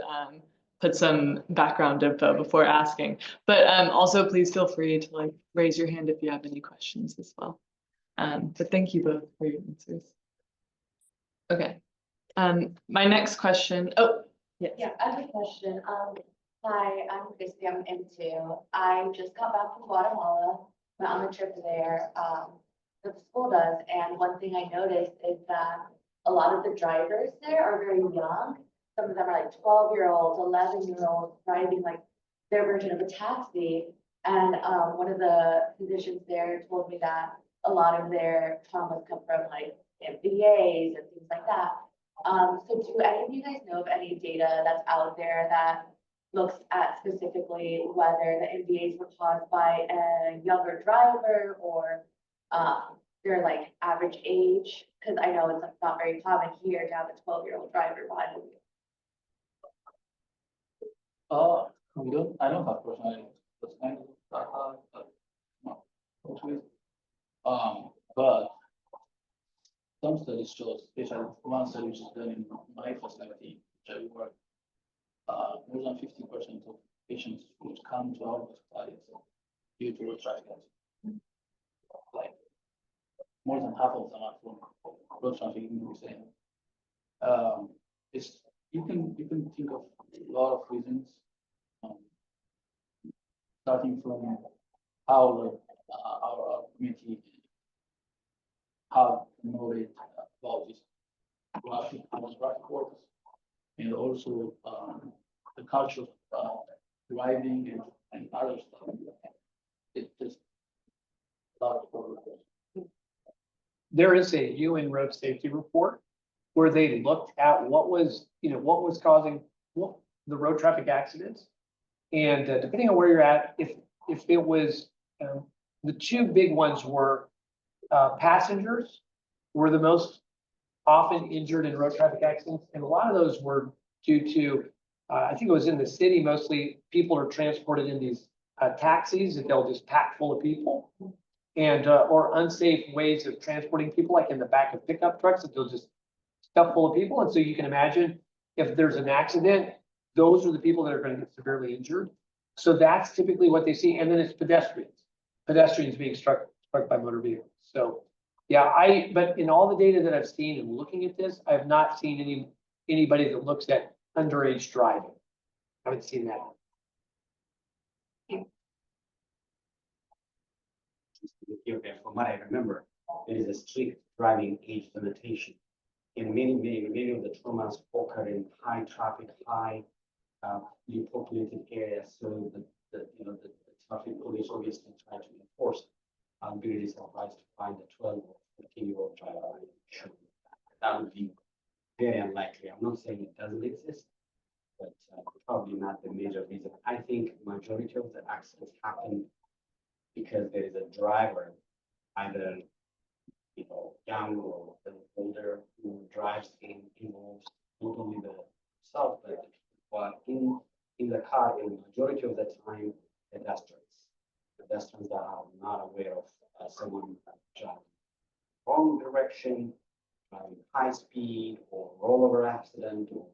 Speaker 7: put some background info before asking. But also please feel free to raise your hand if you have any questions as well. But thank you both for your answers. Okay. My next question. Oh, yes.
Speaker 10: Yeah, I have a question. Hi, I'm Christy. I'm M2. I just got back from Guatemala. Went on a trip there. That the school does, and one thing I noticed is that a lot of the drivers there are very young. Some of them are like 12-year-olds, 11-year-olds driving like their version of a taxi. And one of the physicians there told me that a lot of their traumas come from like MVAs and things like that. So do any of you guys know of any data that's out there that looks at specifically whether the MVAs were caused by a younger driver or their like average age? Because I know it's not very common here to have a 12-year-old driver behind the wheel.
Speaker 8: I don't have personal but some studies show, especially one study which is done in my facility, which I work, more than 50% of patients which come to our hospitals due to road traffic accidents. Like more than half of them are from road traffic injuries. It's you can think of a lot of reasons, starting from how our community have knowledge about this traffic works, and also the culture of driving and other stuff. It's just a lot of work.
Speaker 3: There is a UN road safety report where they looked at what was causing the road traffic accidents. And depending on where you're at, if it was the two big ones were passengers were the most often injured in road traffic accidents, and a lot of those were due to, I think it was in the city, mostly people are transported in these taxis that they'll just pack full of people. And, or unsafe ways of transporting people, like in the back of pickup trucks, that they'll just stuff full of people. And so you can imagine if there's an accident, those are the people that are going to get severely injured. So that's typically what they see. And then it's pedestrians being struck by motor vehicles. So yeah, but in all the data that I've seen and looking at this, I have not seen anybody that looks at underage driving. I haven't seen that.
Speaker 9: From what I remember, there is a strict driving age limitation. In many of the traumas occur in high traffic, high populated areas. So the traffic police obviously try to enforce. I'm really surprised to find a 12 or 15-year-old driver. That would be very unlikely. I'm not saying it doesn't exist, but probably not the major reason. I think majority of the accidents happen because there is a driver, either young or older, who drives involves not only the self, but the people who are in the car, in majority of the time, pedestrians that are not aware of someone driving wrong direction, driving high speed, or rollover accident, or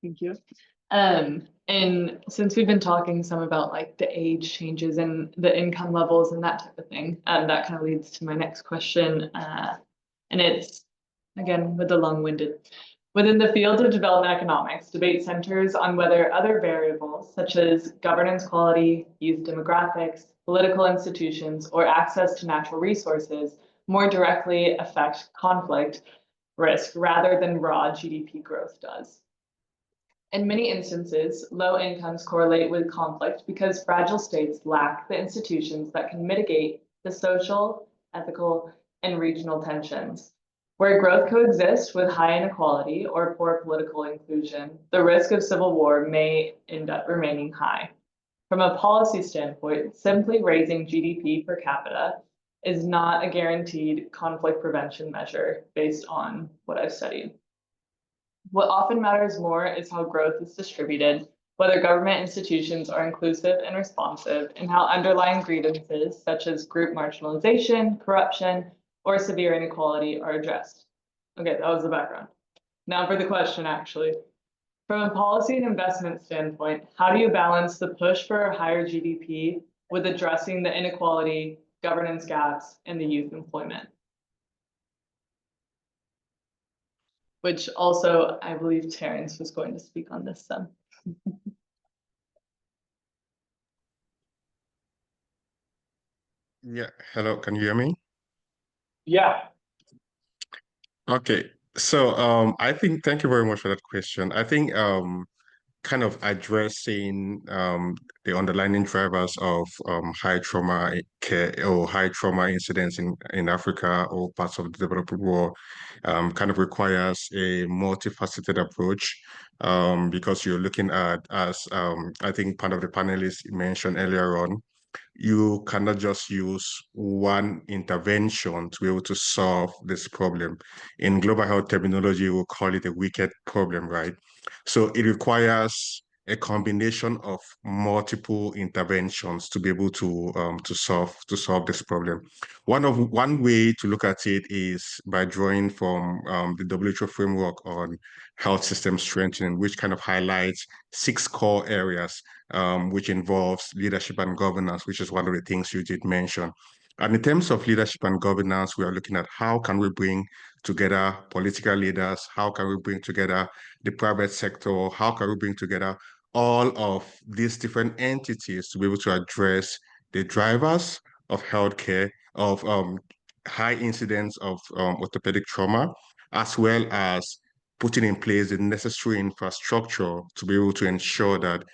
Speaker 7: Thank you. And since we've been talking some about like the age changes and the income levels and that type of thing, that kind of leads to my next question. And it's, again, with the long-winded. Within the field of development economics, debate centers on whether other variables such as governance quality, youth demographics, political institutions, or access to natural resources more directly affect conflict risk rather than raw GDP growth does. In many instances, low incomes correlate with conflict because fragile states lack the institutions that can mitigate the social, ethical, and regional tensions. Where growth coexists with high inequality or poor political inclusion, the risk of civil war may end up remaining high. From a policy standpoint, simply raising GDP per capita is not a guaranteed conflict prevention measure based on what I've studied. What often matters more is how growth is distributed, whether government institutions are inclusive and responsive, and how underlying grievances such as group marginalization, corruption, or severe inequality are addressed. Okay, that was the background. Now for the question, actually. From a policy and investment standpoint, how do you balance the push for higher GDP with addressing the inequality, governance gaps, and the youth employment? Which also, I believe Terrence was going to speak on this some.
Speaker 11: Yeah, hello, can you hear me?
Speaker 3: Yeah.
Speaker 11: Okay, so I think thank you very much for that question. I think kind of addressing the underlying drivers of high trauma care or high trauma incidents in Africa or parts of the developing world kind of requires a multifaceted approach because you're looking at, as I think part of the panelists mentioned earlier on, you cannot just use one intervention to be able to solve this problem. In global health terminology, we'll call it a wicked problem, right? So it requires a combination of multiple interventions to be able to solve this problem. One way to look at it is by drawing from the WHO framework on health system strengthening, which kind of highlights 6 core areas, which involves leadership and governance, which is one of the things you did mention. And in terms of leadership and governance, we are looking at how can we bring together political leaders, how can we bring together the private sector, how can we bring together all of these different entities to be able to address the drivers of healthcare, of high incidence of orthopedic trauma, as well as putting in place the necessary infrastructure to be able to ensure that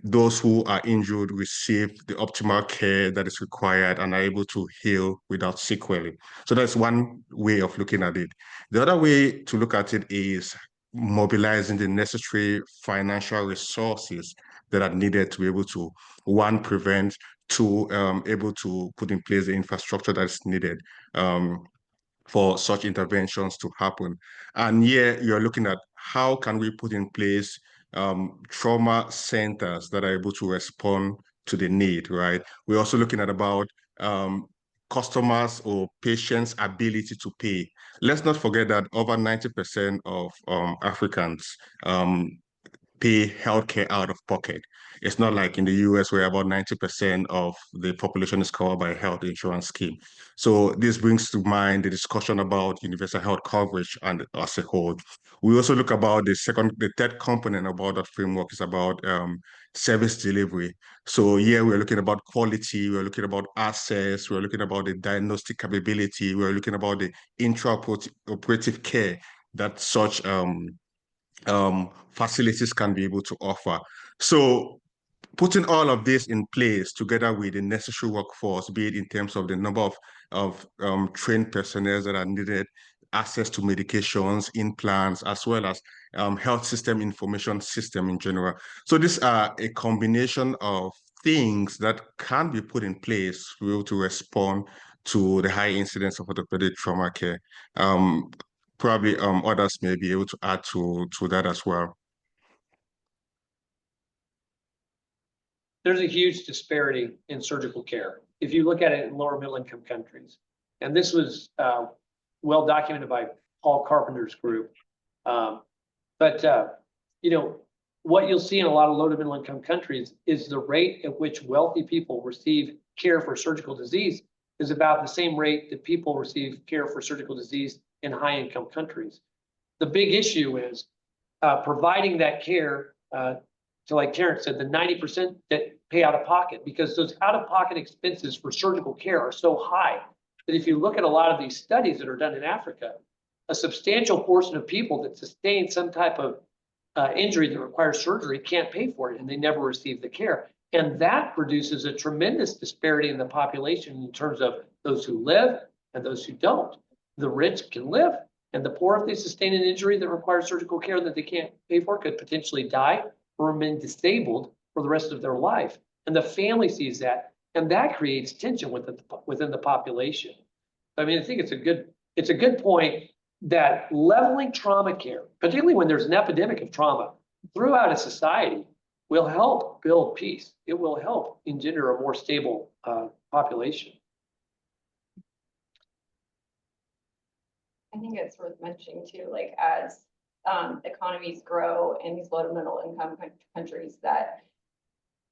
Speaker 11: those who are injured receive the optimal care that is required and are able to heal without sequelae. So that's one way of looking at it. The other way to look at it is mobilizing the necessary financial resources that are needed to be able to, one, prevent, two, able to put in place the infrastructure that is needed for such interventions to happen. And here you're looking at how can we put in place trauma centers that are able to respond to the need, right? We're also looking at about customers or patients' ability to pay. Let's not forget that over 90% of Africans pay healthcare out of pocket. It's not like in the US where about 90% of the population is covered by a health insurance scheme. So this brings to mind the discussion about universal health coverage and as a whole. We also look about the third component about that framework is about service delivery. So here we're looking about quality, we're looking about access, we're looking about the diagnostic capability, we're looking about the intraoperative care that such facilities can be able to offer. So putting all of this in place together with the necessary workforce, be it in terms of the number of trained personnel that are needed, access to medications, implants, as well as health system information system in general. So these are a combination of things that can be put in place to be able to respond to the high incidence of orthopedic trauma care. Probably others may be able to add to that as well.
Speaker 3: There's a huge disparity in surgical care. If you look at it in lower middle income countries, and this was well documented by Paul Carpenter's group. You know, what you'll see in a lot of low to middle income countries is the rate at which wealthy people receive care for surgical disease is about the same rate that people receive care for surgical disease in high income countries. The big issue is providing that care to, like Karen said, the 90% that pay out of pocket, because those out of pocket expenses for surgical care are so high that if you look at a lot of these studies that are done in Africa, a substantial portion of people that sustain some type of injury that requires surgery can't pay for it and they never receive the care. And that produces a tremendous disparity in the population in terms of those who live and those who don't. The rich can live, and the poor, if they sustain an injury that requires surgical care that they can't pay for, could potentially die or remain disabled for the rest of their life. And the family sees that, and that creates tension within the population. I mean, I think it's a good point that leveling trauma care, particularly when there's an epidemic of trauma throughout a society, will help build peace. It will help engender a more stable population.
Speaker 12: I think it's worth mentioning too, like as economies grow in these low to middle income countries, that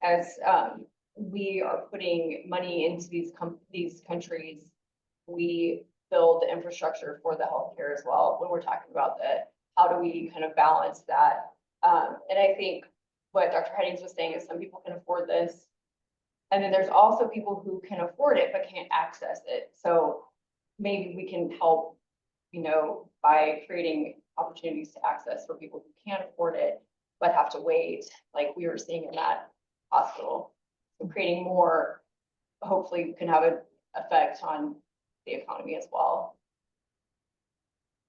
Speaker 12: as we are putting money into these countries, we build the infrastructure for the healthcare as well. When we're talking about how do we kind of balance that? And I think what Dr. Headings was saying is some people can afford this. And then there's also people who can afford it, but can't access it. So maybe we can help, you know, by creating opportunities to access for people who can't afford it, but have to wait, like we were seeing in that hospital. So creating more, hopefully can have an effect on the economy as well.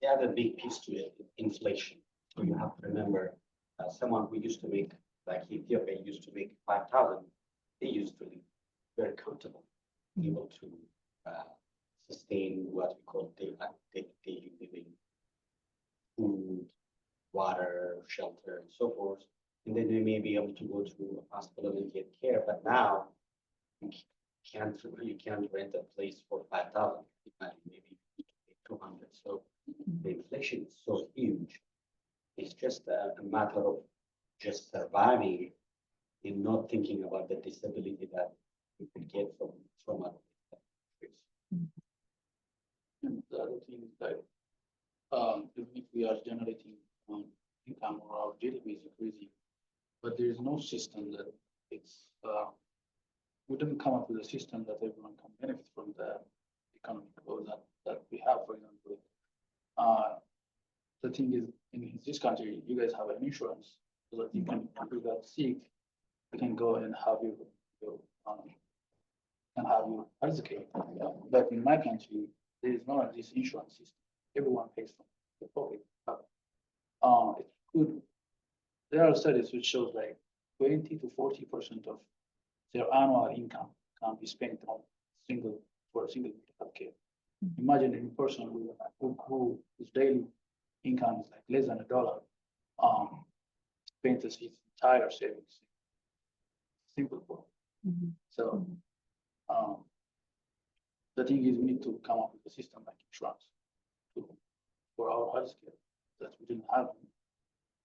Speaker 9: The other big piece to it is inflation. So you have to remember, someone who used to make, like Ethiopia used to make 5,000, they used to be very comfortable, able to sustain what we call daily living, food, water, shelter, and so forth. And then they may be able to go to a hospital and get care. But now you can't rent a place for 5,000. Maybe 200. So the inflation is so huge. It's just a matter of just surviving and not thinking about the disability that you could get from other countries.
Speaker 8: And the other thing is that if we are generating income or our GDP is increasing, but there is no system that we didn't come up with a system that everyone can benefit from the economic growth that we have, for example. The thing is, in this country, you guys have an insurance so that you can, if you got sick, you can go and have can have your healthcare. But in my country, there is not this insurance system. Everyone pays from the pocket. It could. There are studies which shows like 20 to 40% of their annual income can be spent on single healthcare. Imagine a person whose daily income is like less than $1, spends his entire savings. Simple for. So the thing is, we need to come up with a system like insurance for our healthcare that we didn't have in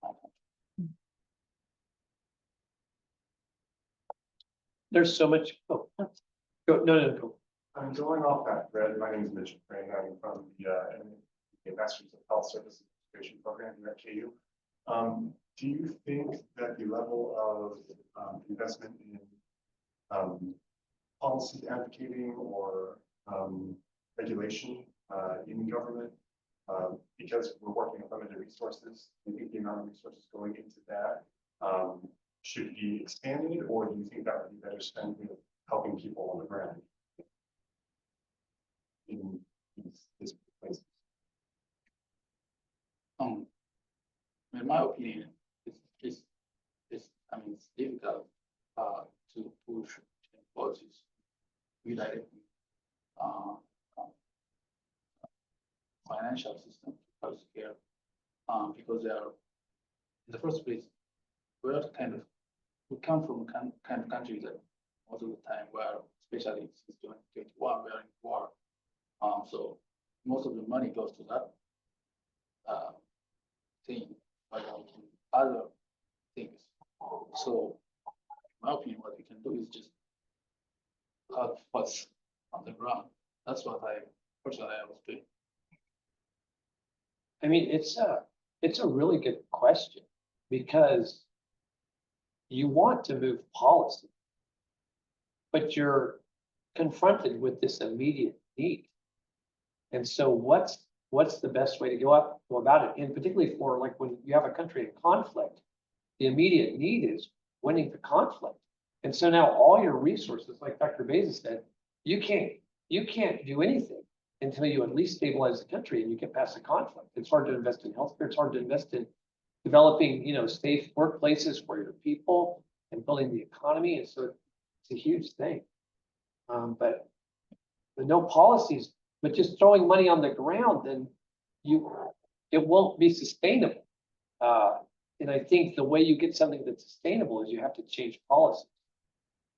Speaker 8: my country.
Speaker 3: There's so much, oh, go.
Speaker 13: I'm going off that thread. My name is Mitch Crane. I'm from the Masters of Health Services Education Program here at KU. Do you think that the level of investment in policy advocating or regulation in government, because we're working with limited resources, do you think the amount of resources going into that should be expanded, or do you think that would be better spent with helping people on the ground in these places?
Speaker 8: In my opinion, it's difficult to push policies related financial system healthcare because they are in the first place we come from kind of country that most of the time where, especially since 2021, we are in war. So most of the money goes to that thing, but other things. So in my opinion, what we can do is just help what's on the ground. That's what I personally was doing.
Speaker 3: I mean, it's a really good question because you want to move policy, but you're confronted with this immediate need. And so what's the best way to go about it? And particularly for like when you have a country in conflict, the immediate need is winning the conflict. And so now all your resources, like Dr. Bezos said, you can't do anything until you at least stabilize the country and you get past the conflict. It's hard to invest in healthcare. It's hard to invest in developing, safe workplaces for your people and building the economy. And so it's a huge thing. But with no policies, but just throwing money on the ground, then it won't be sustainable. And I think the way you get something that's sustainable is you have to change policies.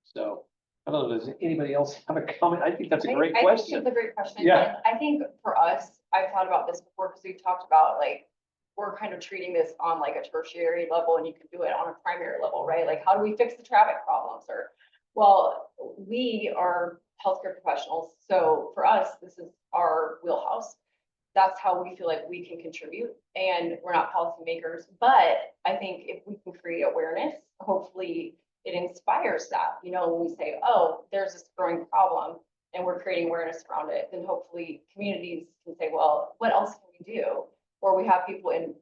Speaker 3: So I don't know, does anybody else have a comment? I think that's a great question.
Speaker 12: I think it's a great question.
Speaker 3: Yeah.
Speaker 12: And I think for us, I've thought about this before because we've talked about like, we're kind of treating this on like a tertiary level and you can do it on a primary level, right? Like how do we fix the traffic problems well, we are healthcare professionals. So for us, this is our wheelhouse. That's how we feel like we can contribute, and we're not policymakers, but I think if we can create awareness, hopefully it inspires that, when we say, oh, there's this growing problem and we're creating awareness around it, then hopefully communities can say, well, what else can we do? Or we have people in,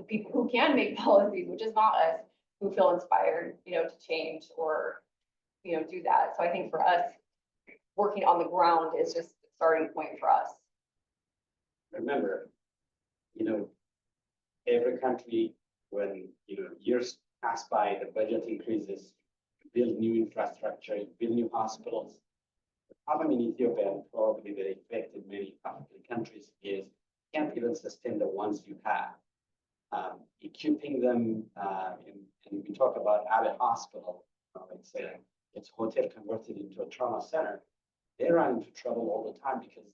Speaker 12: people who can make policies, which is not us, who feel inspired, to change or, do that. So I think for us, working on the ground is just a starting point for us.
Speaker 9: Remember, every country, when, years pass by, the budget increases, build new infrastructure, build new hospitals. The problem in Ethiopia, and probably that affected many African countries, is you can't even sustain the ones you have. Equipping them, and we talk about Abbott Hospital, it's a hotel converted into a trauma center. They run into trouble all the time because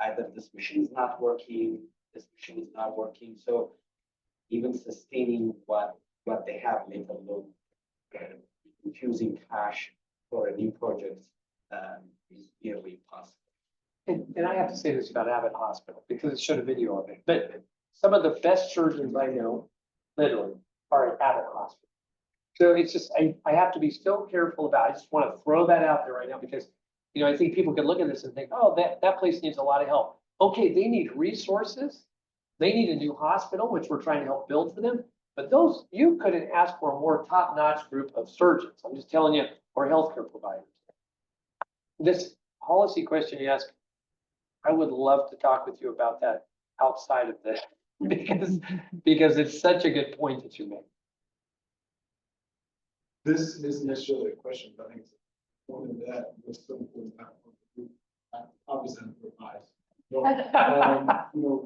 Speaker 9: either this machine is not working, this machine is not working. So even sustaining what they have, let alone infusing cash for a new project is nearly impossible.
Speaker 3: And I have to say this about Abbott Hospital because it showed a video of it. But some of the best surgeons I know, literally, are at Abbott Hospital. So it's just, I have to be so careful about, I just want to throw that out there right now because, I think people can look at this and think, oh, that place needs a lot of help. Okay, they need resources. They need a new hospital, which we're trying to help build for them. But those, you couldn't ask for a more top-notch group of surgeons, I'm just telling you, or healthcare providers. This policy question you asked, I would love to talk with you about that outside of this, because it's such a good point that you make.
Speaker 2: This isn't necessarily a question, but I think it's one of that was so important. Obviously, I'm biased.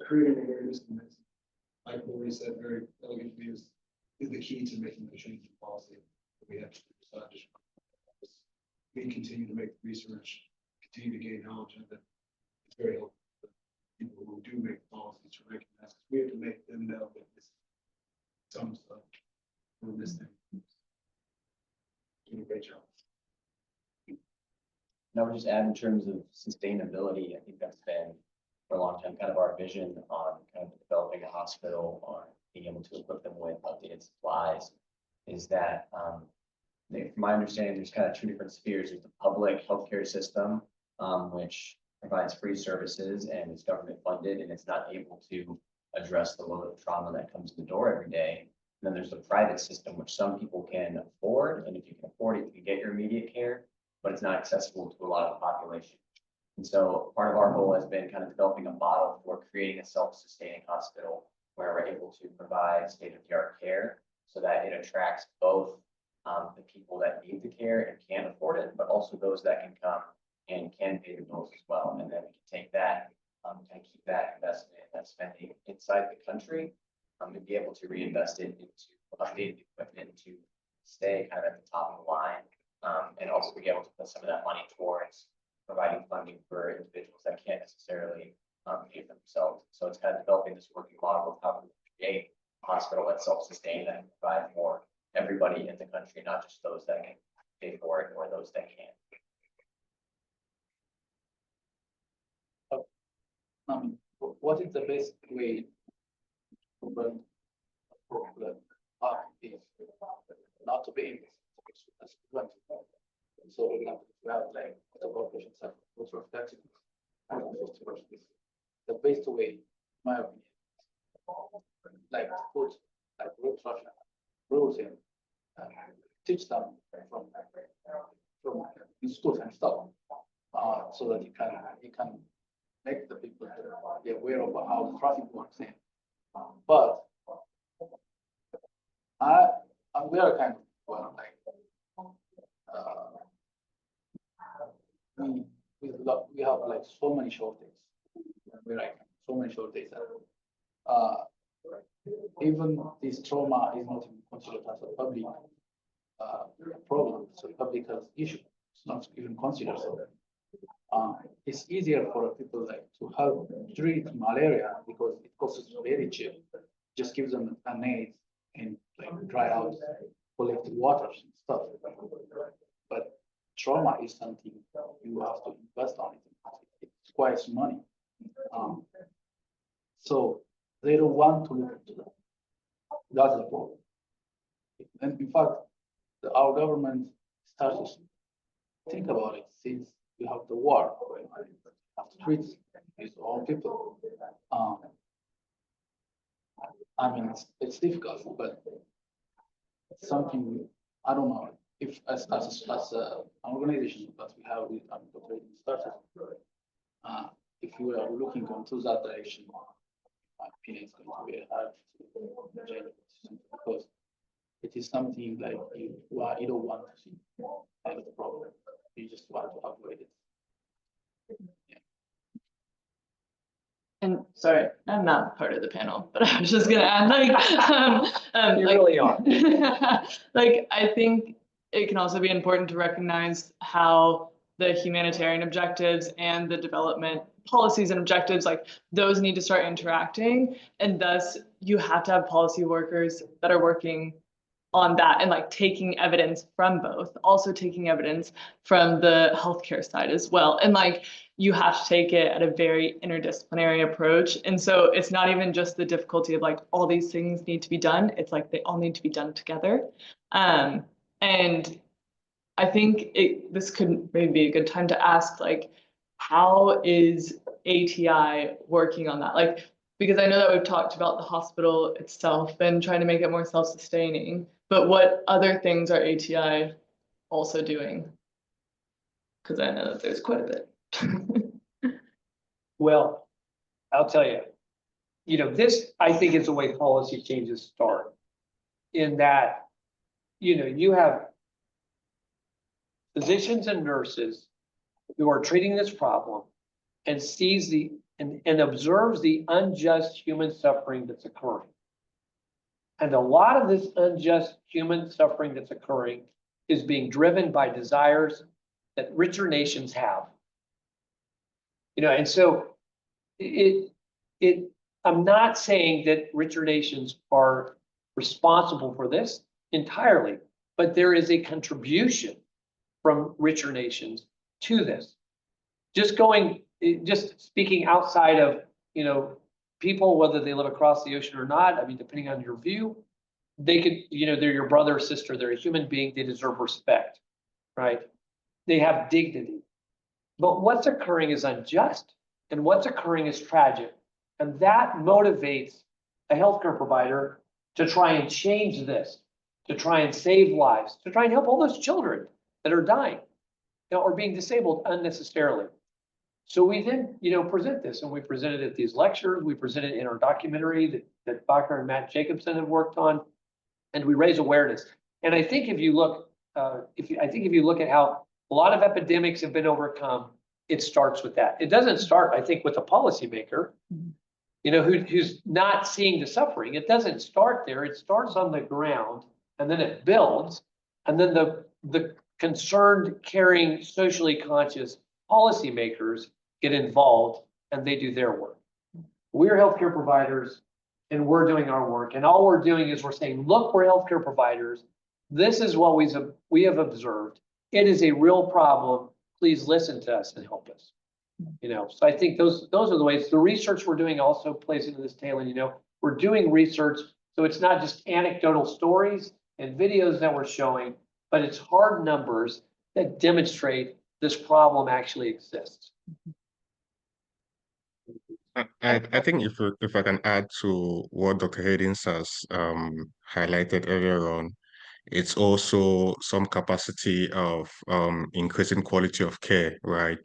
Speaker 2: Creating awareness and this, like Lori said very elegantly, is the key to making the change in policy that we have to decide. We continue to make research, continue to gain knowledge, and that it's very helpful for people who do make policies to recognize. We have to make them know that this some stuff we're missing. Doing a great job.
Speaker 14: And I would just add in terms of sustainability, I think that's been for a long time kind of our vision on kind of developing a hospital, on being able to equip them with updated supplies, is that from my understanding, there's kind of two different spheres. There's the public healthcare system, which provides free services and is government funded, and it's not able to address the load of trauma that comes to the door every day. And then there's the private system, which some people can afford, and if you can afford it, you can get your immediate care, but it's not accessible to a lot of the population. And so part of our goal has been kind of developing a model for creating a self-sustaining hospital where we're able to provide state-of-the-art care so that it attracts both the people that need the care and can't afford it, but also those that can come and can pay the bills as well. And then we can take that and keep that investment, that spending inside the country, and be able to reinvest it into updated equipment to stay kind of at the top of the line, and also be able to put some of that money towards providing funding for individuals that can't necessarily pay for themselves. So it's kind of developing this working model of how to create a hospital that's self-sustained and provide for everybody in the country, not just those that can pay for it or those that can't.
Speaker 8: What is the best way to run a problem is not to be so we have like the corporations have what's reflected and the best way, in my opinion, like to put like rules in, teach them from in schools and stuff, so that you can make the people be aware of how the traffic works in. But we are kind of like we have like so many shortages. We're like so many shortages. Even this trauma is not even considered as a public problem, so public health issue. It's not even considered so. It's easier for people like to help treat malaria because it costs very cheap. Just gives them an aid and like dry out collected waters and stuff. But trauma is something you have to invest on it. It requires money. So they don't want to look into that. That's the problem. And in fact, our government started to think about it since we have the war. We have to treat these own people. I mean, it's difficult, but it's something I don't know if as an organization that we have with operating started. If we are looking into that direction, my opinion is going to be hard to change because it is something like you don't want to see as the problem. You just want to avoid it. Yeah.
Speaker 7: And sorry, I'm not part of the panel, but I was just gonna add,
Speaker 3: You really are.
Speaker 7: like, I think it can also be important to recognize how the humanitarian objectives and the development policies and objectives, like those need to start interacting. And thus you have to have policy workers that are working on that and like taking evidence from both, also taking evidence from the healthcare side as well. And like, you have to take it at a very interdisciplinary approach. And so it's not even just the difficulty of like, all these things need to be done. It's like, they all need to be done together. And I think this could maybe be a good time to ask, like, how is ATI working on that? Like, Because I know that we've talked about the hospital itself and trying to make it more self-sustaining, but what other things are ATI also doing? Because I know that there's quite a bit.
Speaker 3: Well, I'll tell you, this, I think, is the way policy changes start. In that, you have physicians and nurses who are treating this problem and sees and observes the unjust human suffering that's occurring. And a lot of this unjust human suffering that's occurring is being driven by desires that richer nations have. And so I'm not saying that richer nations are responsible for this entirely, but there is a contribution from richer nations to this. Just speaking outside of, people, whether they live across the ocean or not, I mean, depending on your view, they could, they're your brother or sister, they're a human being, they deserve respect, right? They have dignity. But what's occurring is unjust, and what's occurring is tragic. And that motivates a healthcare provider to try and change this, to try and save lives, to try and help all those children that are dying, or being disabled unnecessarily. So we then, present this, and we presented at these lectures, we presented in our documentary that Bacher and Matt Jacobson have worked on, and we raise awareness. And I think if you look, if you look at how a lot of epidemics have been overcome, it starts with that. It doesn't start, I think, with a policymaker, who's not seeing the suffering. It doesn't start there. It starts on the ground, and then it builds, and then the concerned, caring, socially conscious policymakers get involved, and they do their work. We're healthcare providers, and we're doing our work, and all we're doing is we're saying, look, we're healthcare providers. This is what we have observed. It is a real problem. Please listen to us and help us. So I think those are the ways. The research we're doing also plays into this, Taylor. We're doing research, so it's not just anecdotal stories and videos that we're showing, but it's hard numbers that demonstrate this problem actually exists.
Speaker 11: I think if I can add to what Dr. Hayden has highlighted earlier on, it's also some capacity of increasing quality of care, right?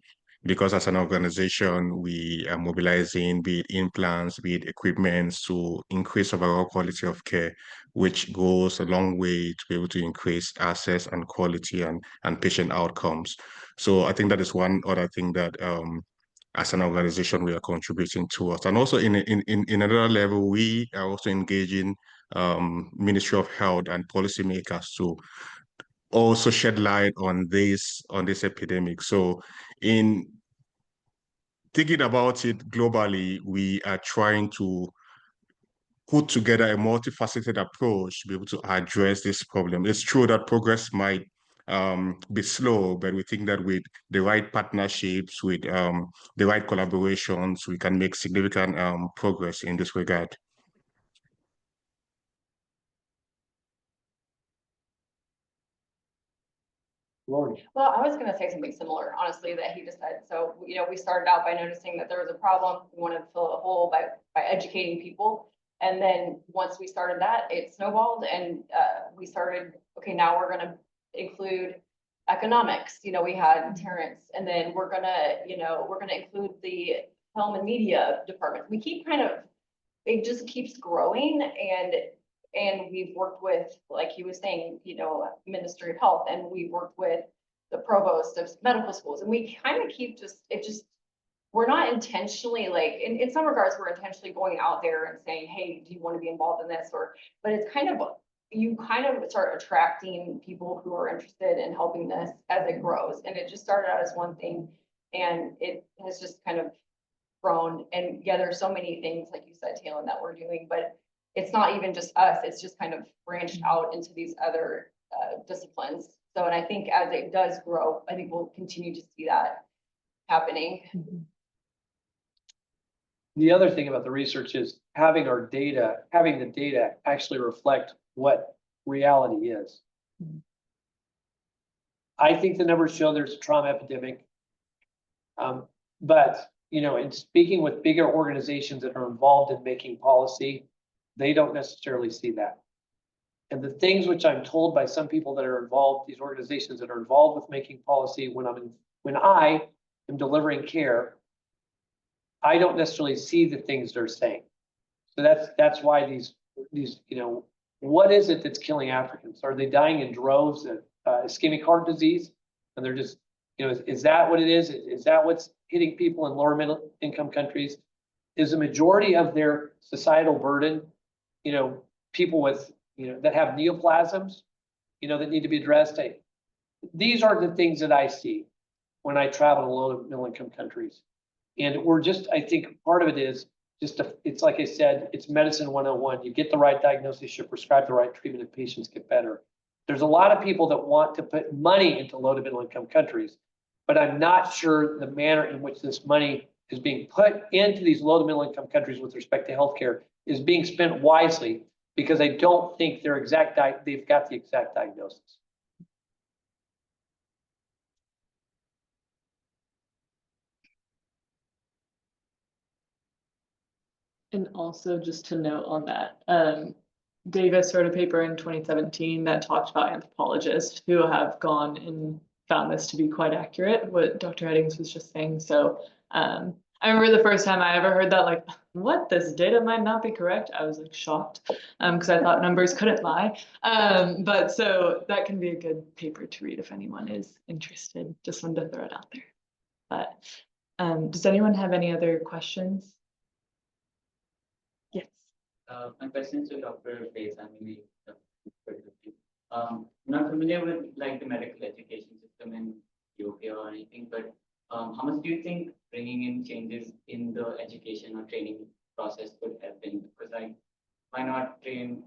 Speaker 11: Because as an organization, we are mobilizing, be it implants, be it equipment, to increase overall quality of care, which goes a long way to be able to increase access and quality and patient outcomes. So I think that is one other thing that as an organization we are contributing towards. And also in another level, we are also engaging Ministry of Health and policymakers to also shed light on this epidemic. So in thinking about it globally, we are trying to put together a multifaceted approach to be able to address this problem. It's true that progress might be slow, but we think that with the right partnerships, with the right collaborations, we can make significant progress in this regard.
Speaker 3: Lori.
Speaker 12: Well, I was going to say something similar, honestly, that he just said. So, we started out by noticing that there was a problem. We wanted to fill a hole by educating people. And then once we started that, it snowballed, and we started, okay, now we're going to include economics. We had Terrence, and then we're going to include the film and media department. We keep it just keeps growing, and we've worked with, like he was saying, Ministry of Health, and we've worked with the provost of medical schools, and we kind of keep we're not intentionally, like, in some regards, we're intentionally going out there and saying, hey, do you want to be involved in this? But it's you kind of start attracting people who are interested in helping this as it grows. And it just started out as one thing, and it has just kind of grown. And yeah, there's so many things, like you said, Taylor, that we're doing, but it's not even just us, it's just kind of branched out into these other disciplines. So, and I think as it does grow, I think we'll continue to see that happening.
Speaker 3: The other thing about the research is having the data actually reflect what reality is. I think the numbers show there's a trauma epidemic. But, you know, in speaking with bigger organizations that are involved in making policy, they don't necessarily see that. And the things which I'm told by some people that are involved, these organizations that are involved with making policy, when I am delivering care, I don't necessarily see the things they're saying. So that's why these, you know, what is it that's killing Africans? Are they dying in droves of ischemic heart disease? And they're just, you know, is that what it is? Is that what's hitting people in lower middle income countries? Is the majority of their societal burden, you know, people with, you know, that have neoplasms, you know, that need to be addressed? These are the things that I see when I travel to low to middle income countries. And we're just, I think part of it is just, it's like I said, it's medicine 101. You get the right diagnosis, you prescribe the right treatment, and patients get better. There's a lot of people that want to put money into low to middle income countries, but I'm not sure the manner in which this money is being put into these low to middle income countries with respect to healthcare is being spent wisely, because I don't think they've got the exact diagnosis.
Speaker 7: And also just to note on that, Davis wrote a paper in 2017 that talked about anthropologists who have gone and found this to be quite accurate, what Dr. Headings was just saying. So I remember the first time I ever heard that, like, what, this data might not be correct? I was like shocked, because I thought numbers couldn't lie. But so that can be a good paper to read if anyone is interested. Just wanted to throw it out there. But does anyone have any other questions? Yes.
Speaker 15: My question is to Dr. Bates. Not familiar with like the medical education system in Ethiopia or anything, but how much do you think bringing in changes in the education or training process could have been? Because like, why not train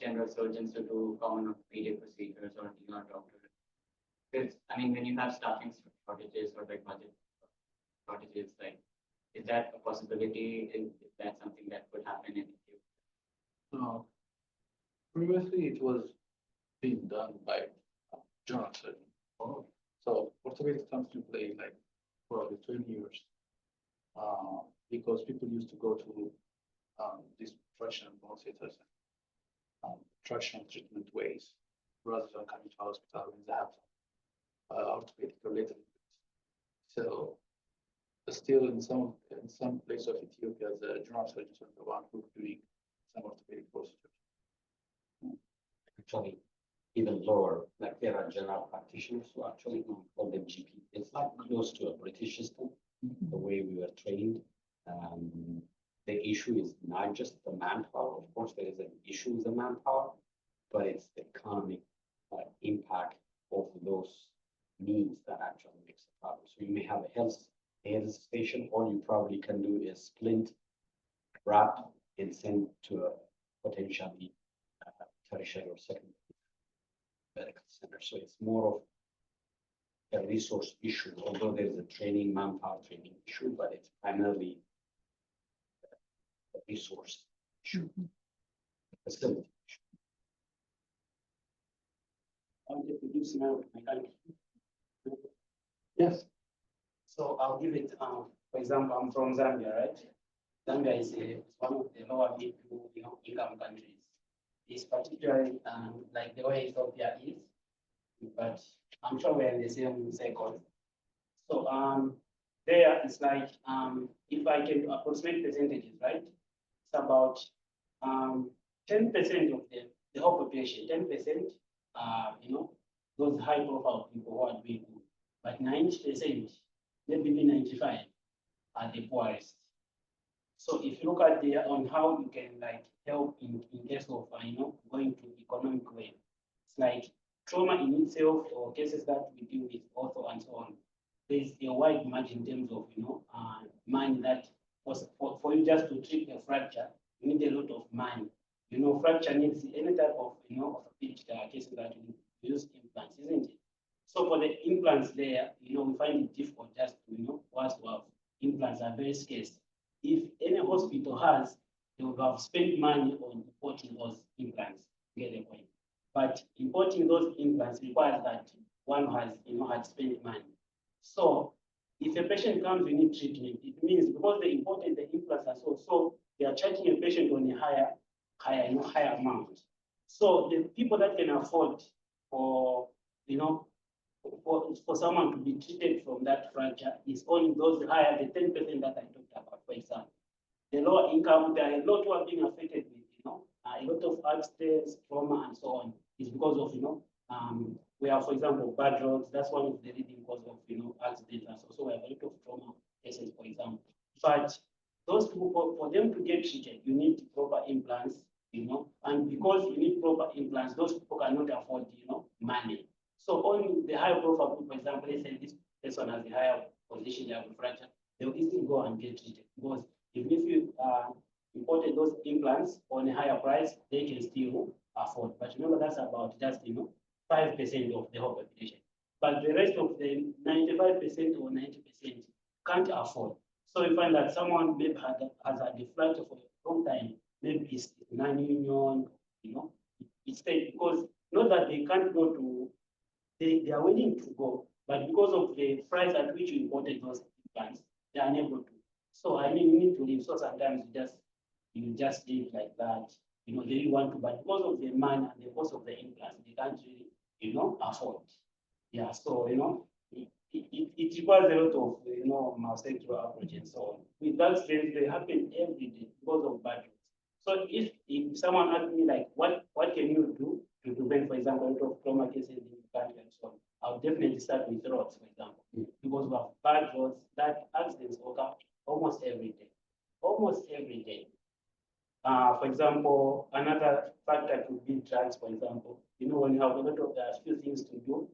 Speaker 15: general surgeons to do common orthopedic procedures or ER doctors? Because I mean, when you have staffing shortages or like budget shortages, like, is that a possibility? Is that something that could happen in Ethiopia?
Speaker 8: No. Previously, it was being done by general surgeon.
Speaker 15: Oh.
Speaker 8: So orthopedics comes to play like for the 20 years. Because people used to go to these traction bone setters, traction treatment ways, rather than coming to hospital when they have orthopedic related. So still in some place of Ethiopia, the general surgeons are the one who doing some orthopedic procedures.
Speaker 9: Actually, even lower, like there are general practitioners who actually call them GP. It's like close to a British system, the way we were trained. The issue is not just the manpower. Of course, there is an issue with the manpower, but it's the economic impact of those needs that actually makes a problem. So you may have a health station, all you probably can do is splint, wrap, and send to a potentially tertiary or secondary medical center. So it's more of a resource issue, although there's a manpower training issue, but it's primarily a resource issue, facility issue.
Speaker 16: I'll introduce now my country.
Speaker 8: Yes.
Speaker 16: So I'll give it, for example, I'm from Zambia, right? Zambia is one of the lower middle income countries. It's particularly like the way Ethiopia is, but I'm sure we're in the same circle. So there it's like if I can approximate percentages, right? It's about 10% of the whole population, 10%, those high profile people who are doing good, but 90%, maybe 95%, are the poorest. So if you look at on how you can like help in case of going to economic way, it's like trauma in itself or cases that we deal with also and so on. There's a wide margin in terms of money that for you just to treat a fracture, you need a lot of money. Fracture needs any type of orthopedic cases that we use implants, isn't it? So for the implants there, we find it difficult just to once to have implants are very scarce. If any hospital has, they would have spent money on importing those implants, get the point. But importing those implants requires that one has had spent money. So if if a patient comes, we need treatment. It means because they imported the implants are so they are charging a patient on a higher amount. So the people that can afford for, for someone to be treated from that fracture is only those higher, the 10% that I talked about, for example. The lower income, there are a lot who are being affected with, a lot of accidents, trauma, and so on. Is because of, we have, for example, bad roads. That's one of the leading cause of, accidents. And so we have a lot of trauma cases, for example. But those people, for them to get treated, you need proper implants, and because you need proper implants, those people cannot afford, money. So only the higher profile people, for example, let's say this person has a higher position, they have a fracture, they'll easily go and get treated. Because even if you imported those implants on a higher price, they can still afford. But remember, that's about just 5% of the whole population. But the rest of the 95% or 90% can't afford. So you find that someone maybe has had a fracture for a long time, maybe it's non-union, it's because not that they can't go to, they are willing to go, but because of the price at which you imported those implants, they are unable to. So I mean, you need to live. So sometimes you just live like that. They really want to, but because of the money and the cost of the implants, they can't really, afford. Yeah, so it requires a lot of mastectomy approach and so on. With that, they happen every day because of budget. So if someone asks me like what can you do to prevent, for example, a lot of trauma cases in the country and so on, I'll definitely start with roads, for example, because we have bad roads that accidents occur almost every day. Almost every day. For example, another factor could be drugs, for example. When you have a lot of few things to do,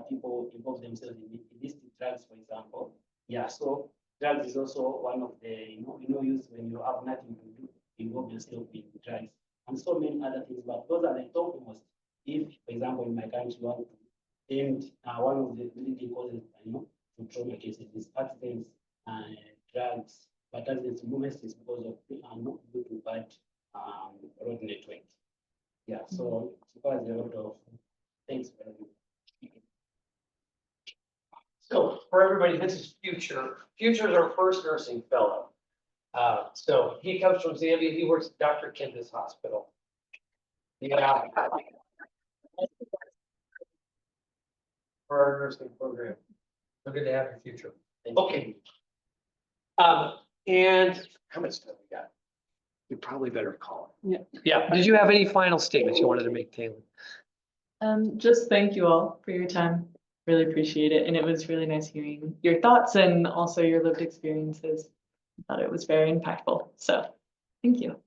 Speaker 16: people involve themselves in illicit drugs, for example. Yeah, so drugs is also one of the, use when you have nothing to do, involve yourself in drugs, and so many other things. But those are the topmost. If, for example, in my country, you want to end one of the leading causes, to trauma cases is accidents and drugs. But accidents mostly is because of not due to bad road network. Yeah, so it requires a lot of things.
Speaker 3: So for everybody, this is Future. Future is our first nursing fellow. So he comes from Zambia. He works at Dr. Kenda's hospital. Yeah. For our nursing program. So good to have you, Future. Okay. And how much time we got? We probably better call it. Yeah. Did you have any final statements you wanted to make, Taylor?
Speaker 7: Just thank you all for your time. Really appreciate it. And it was really nice hearing your thoughts and also your lived experiences. I thought it was very impactful. So thank you.